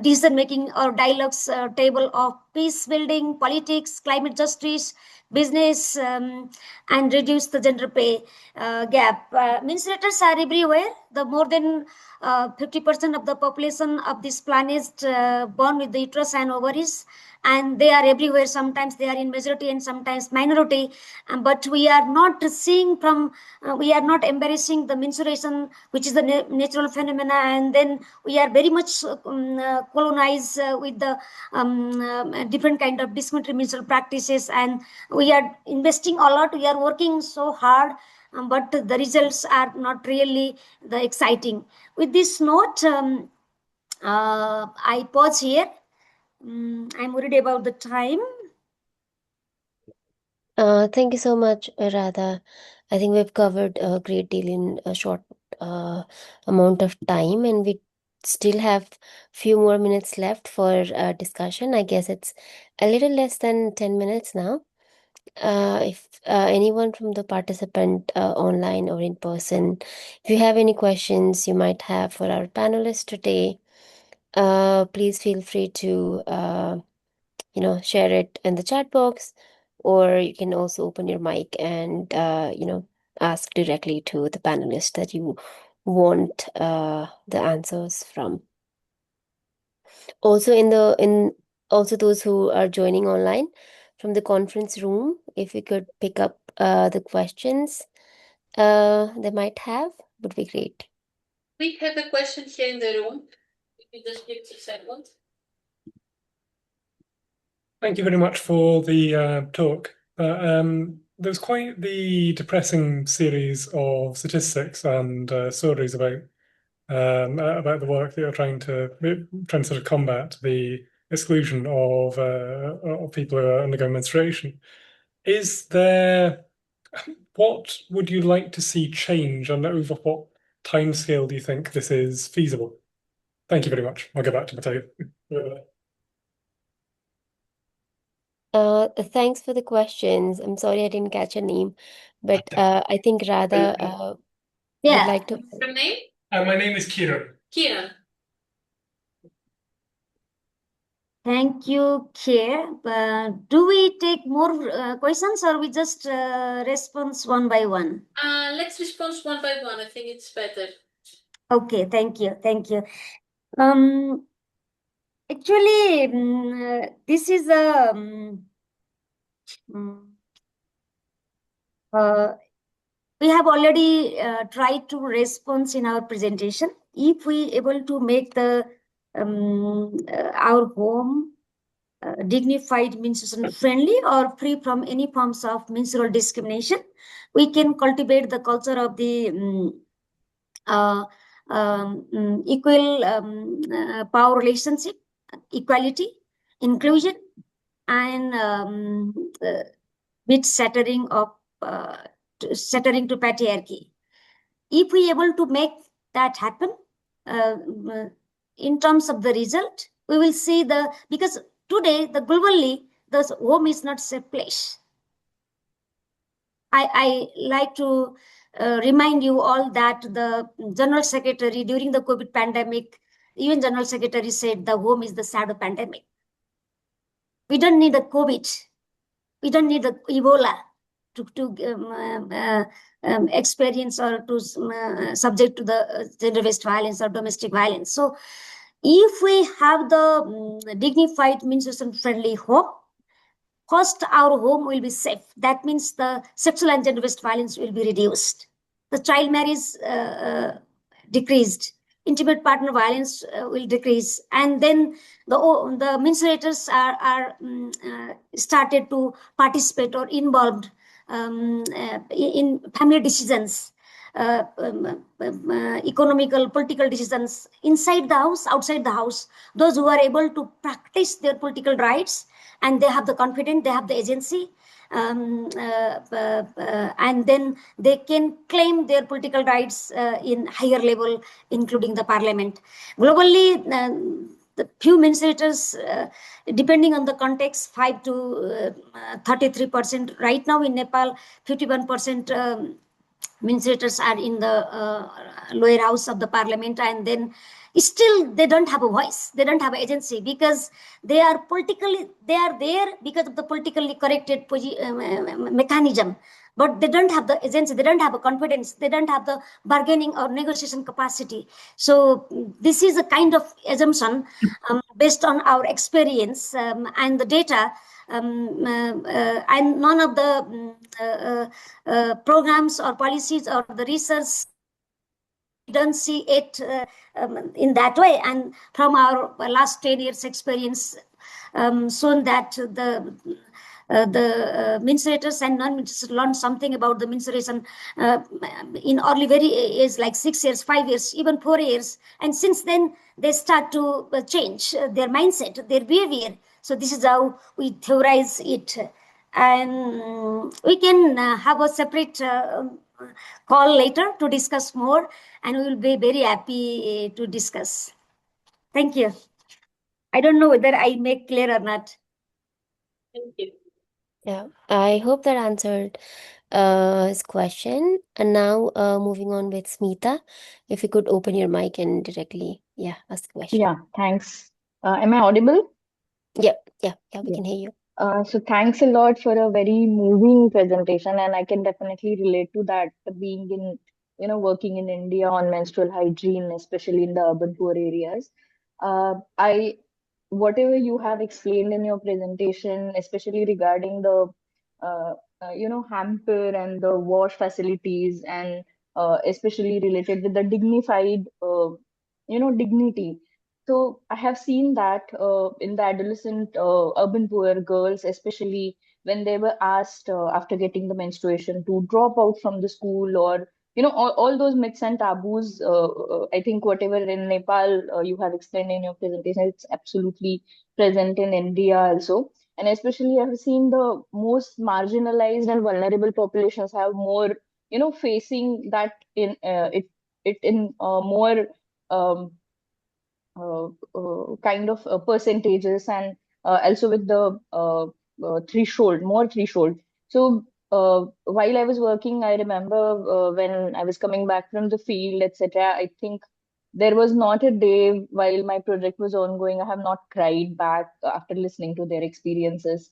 decision making or dialogues table of peace building, politics, climate justice, business, and reduce the gender pay gap. Menstruators are everywhere. The more than 50% of the population of this planet born with the uterus and ovaries, and they are everywhere. Sometimes they are in majority and sometimes minority, but we are not seeing we are not embracing the menstruation, which is the natural phenomena, and then we are very much colonized with the different kind of discriminatory menstrual practices, and we are investing a lot, we are working so hard, but the results are not really the exciting. With this note, I pause here. I'm worried about the time. Thank you so much, Radha. I think we've covered a great deal in a short amount of time, and we still have few more minutes left for discussion. I guess it's a little less than 10 minutes now. If anyone from the participant online or in person, if you have any questions you might have for our panelists today, please feel free to share it in the chat box, or you can also open your mic and ask directly to the panelists that you want the answers from. Also also those who are joining online from the conference room, if you could pick up the questions They might have, would be great. We have a question here in the room. If you just give us a second. Thank you very much for the talk. There's quite the depressing series of statistics and stories about the work that you're trying to sort of combat the exclusion of people who are undergoing menstruation. What would you like to see change, and over what timescale do you think this is feasible? Thank you very much. I'll go back to Matteo. Thanks for the questions. I'm sorry I didn't catch your name, but I think Radha would Yeah. like to. Your name? My name is Kira. Kira. Thank you, Chair. Do we take more questions or we just respond one by one? Let's respond one by one. I think it's better. Okay, thank you, thank you. Actually, this is a we have already tried to respond in our presentation. If we able to make the our home dignified menstruation friendly or free from any forms of menstrual discrimination, we can cultivate the culture of the equal power relationship, equality, inclusion, and with shattering to patriarchy. If we able to make that happen, in terms of the result, we will see because today globally the home is not safe place. I like to remind you all that the General Secretary during the COVID pandemic, even General Secretary said the home is the shadow pandemic. We don't need the COVID. We don't need the Ebola to experience or to subject to the gender-based violence or domestic violence. So if we have the dignified menstruation-friendly home, first our home will be safe. That means the sexual and gender-based violence will be reduced. The child marriage decreased. Intimate partner violence will decrease, and then the menstruators are started to participate or involved in family decisions, economical, political decisions inside the house, outside the house. Those who are able to practice their political rights and they have the confidence, they have the agency, and then they can claim their political rights in higher level, including the parliament. Globally, the few menstruators, depending on the context, 5 to 33%. Right now in Nepal, 51% menstruators are in the lower house of the parliament, and then still they don't have a voice, they don't have an agency, because they are there because of the politically corrected mechanism, but they don't have the agency, they don't have a confidence, they don't have the bargaining or negotiation capacity. So this is a kind of assumption based on our experience and the data, and none of the programs or policies or the research don't see it in that way. And from our last 10 years experience, shown that the menstruators and non-menstruators learn something about the menstruation in early very age, like 6 years, 5 years, even 4 years. And since then, they start to change their mindset, their behavior. So this is how we theorize it. And we can have a separate call later to discuss more, and we will be very happy to discuss. Thank you. I don't know whether I make clear or not. Thank you. Yeah, I hope that answered his question. And now moving on with Smita, if you could open your mic and directly, ask the question. Yeah, thanks. Am I audible? Yeah, we Yeah. can hear you. So thanks a lot for a very moving presentation, and I can definitely relate to that, being in, working in India on menstrual hygiene, especially in the urban poor areas. Whatever you have explained in your presentation, especially regarding the hamper and the wash facilities, and especially related with the dignified, dignity. So I have seen that in the adolescent urban poor girls, especially when they were asked after getting the menstruation to drop out from the school, or all those myths and taboos. I think whatever in Nepal you have explained in your presentation, it's absolutely present in India also. And especially I've seen the most marginalized and vulnerable populations have more, facing that in it in more um, kind of percentages, and also with the more threshold. So while I was working, I remember when I was coming back from the field, etc. I think there was not a day while my project was ongoing, I have not cried back after listening to their experiences.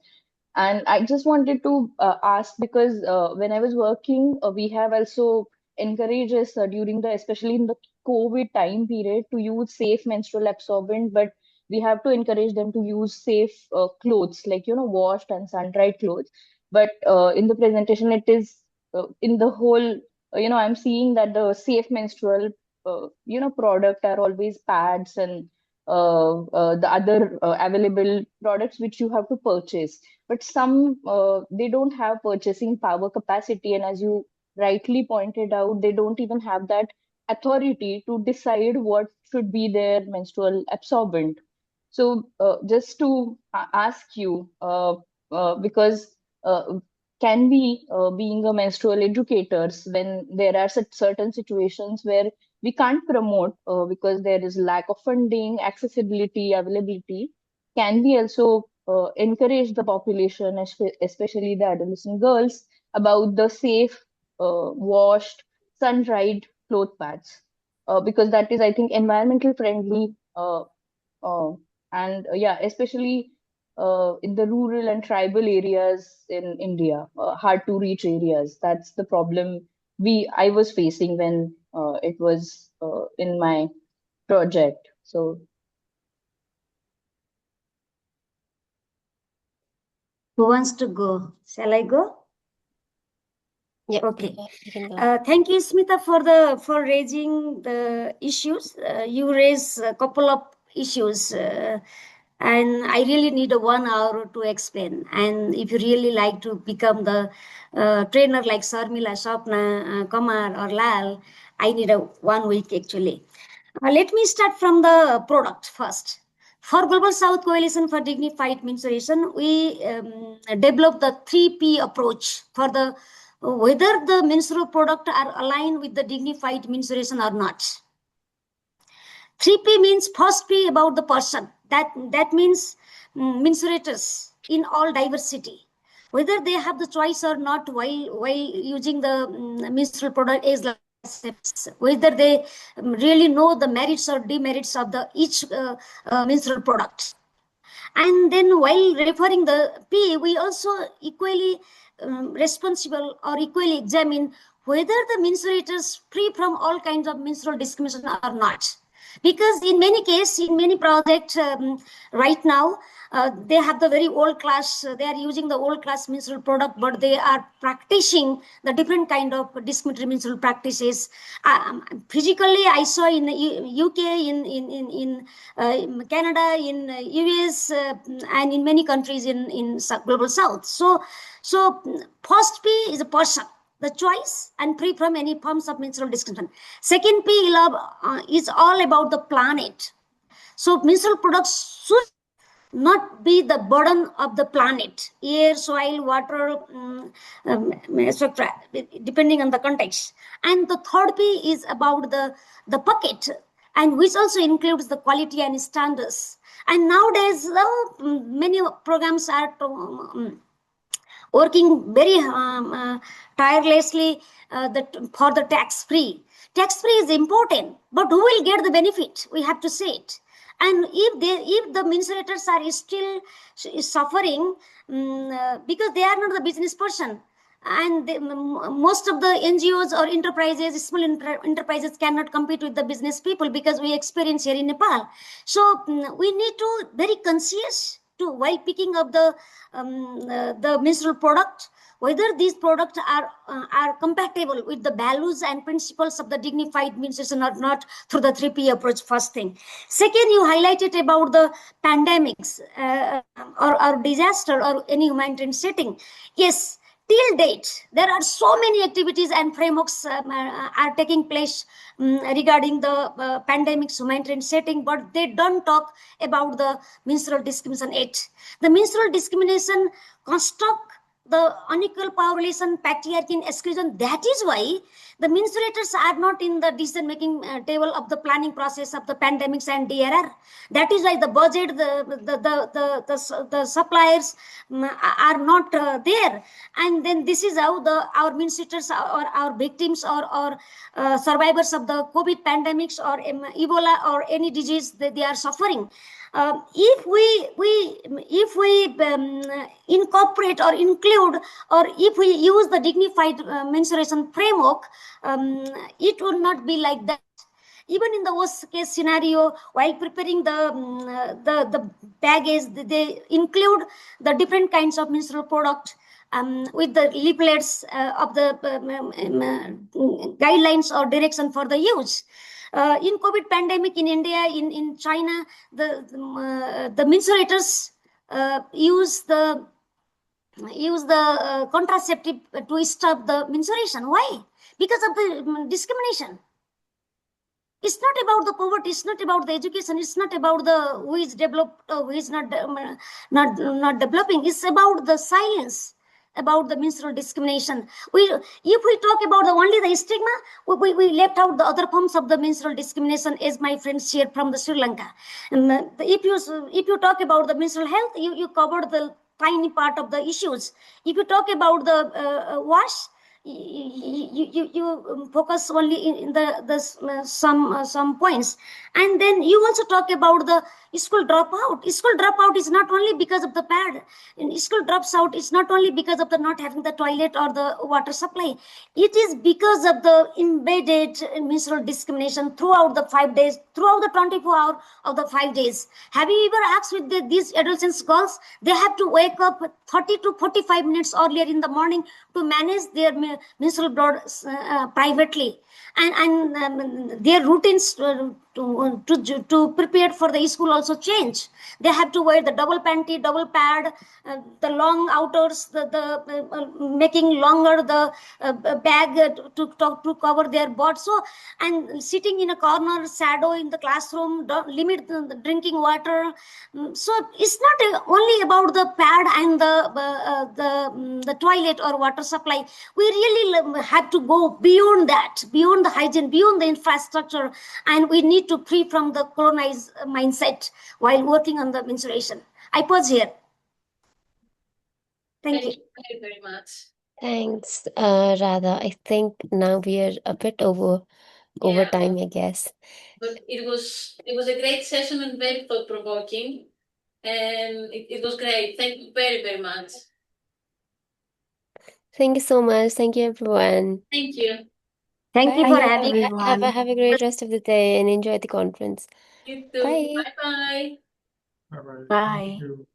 And I just wanted to ask, because when I was working, we have also encouraged us during especially in the COVID time period, to use safe menstrual absorbent, but we have to encourage them to use safe clothes, like, washed and sun-dried clothes. But in the presentation, it is in the whole, I'm seeing that the safe menstrual, product are always pads and the other available products which you have to purchase. But some they don't have purchasing power capacity, and as you rightly pointed out, they don't even have that authority to decide what should be their menstrual absorbent. So just to ask you, because can we, being a menstrual educators, when there are certain situations where we can't promote because there is lack of funding, accessibility, availability, can we also encourage the population, especially the adolescent girls, about the safe, washed, sun-dried cloth pads? Because that is, I think, environmental friendly, uh, and yeah, especially in the rural and tribal areas in India, hard to reach areas. That's the problem I was facing when it was in my project. So Who wants to go? Shall I go? Yeah, Okay. you can go. Thank you, Smita, for raising the issues. You raise a couple of issues, and I really need 1 hour to explain. And if you really like to become the trainer like Sharmila, Sapna, Qamar, or Lal, I need 1 week actually. Let me start from the product first. For Global South Coalition for Dignified Menstruation, we developed the 3P approach for the whether the menstrual product are aligned with the dignified menstruation or not. 3P means first P about the person. That means menstruators in all diversity, whether they have the choice or not while using the menstrual product is like whether they really know the merits or demerits of the each menstrual product. And then while referring the P, we also equally responsible or equally examine whether the menstruators free from all kinds of menstrual discrimination or not. Because in many cases, in many projects right now, they have the very old class, they are using the old class menstrual product, but they are practicing the different kind of discriminatory menstrual practices. Physically, I saw in UK, in Canada, in US, and in many countries in global South. So first P is a person, the choice, and free from any forms of menstrual discrimination. Second P is all about the planet. So menstrual products should not be the burden of the planet, air, soil, water, etc., depending on the context. And the third P is about the pocket, and which also includes the quality and standards. And nowadays, many programs are working very tirelessly for the tax-free. Tax-free is important, but who will get the benefit? We have to say it. And if the menstruators are still suffering because they are not the business person, and most of the NGOs or enterprises, small enterprises cannot compete with the business people, because we experience here in Nepal. So we need to very conscious to while picking up the menstrual product, whether these products are compatible with the values and principles of the dignified menstruation or not through the 3P approach. First thing. Second, you highlighted about the pandemics or disaster or any humanitarian setting. Yes, till date, there are so many activities and frameworks are taking place regarding the pandemics, humanitarian setting, but they don't talk about the Menstrual Discrimination Act. The Menstrual Discrimination construct the unequal power relation, patriarchy, and exclusion. That is why the menstruators are not in the decision-making table of the planning process of the pandemics and DRR. That is why the budget, the suppliers are not there. And then this is how our menstruators or our victims or survivors of the COVID pandemics or Ebola or any disease that they are suffering. If we incorporate or include, or if we use the dignified menstruation framework, it will not be like that. Even in the worst case scenario, while preparing the baggage, they include the different kinds of menstrual product with the leaflets of the guidelines or direction for the use. In COVID pandemic in India, in China, the menstruators use the contraceptive to stop the menstruation. Why? Because of the discrimination. It's not about the poverty. It's not about the education. It's not about the who is developed or who is not developing. It's about the silence about the menstrual discrimination. If we talk about only the stigma, we left out the other forms of the menstrual discrimination, as my friends shared from the Sri Lanka. And if you talk about the menstrual health, you covered the tiny part of the issues. If you talk about the wash, you focus only in some points, and then you also talk about the school dropout. School dropout is not only because of the pad, and school drops out is not only because of the not having the toilet or the water supply. It is because of the embedded menstrual discrimination throughout the 5 days, throughout the 24 hours of the 5 days. Have you ever asked with these adolescent girls? They have to wake up 30 to 45 minutes earlier in the morning to manage their menstrual blood privately, and their routines to prepare for the school also change. They have to wear the double panty, double pad, the long outers, making longer the bag to cover their butt. So, and sitting in a corner, shadow in the classroom, limit the drinking water. So it's not only about the pad and the toilet or water supply. We really have to go beyond that, beyond the hygiene, beyond the infrastructure, and we need to free from the colonized mindset while working on the menstruation. I pause here. Thank you. Thank you very much. Thanks, Radha. I think now we are a bit over time, I guess. But it was a great session and very thought-provoking, and it was great. Thank you very, very much. Thank you so much. Thank you, everyone. Thank you. Thank you Bye. for having me. Have a great rest of the day and enjoy the conference. You too. Bye. Bye-bye. Bye-bye. Bye. Thank you.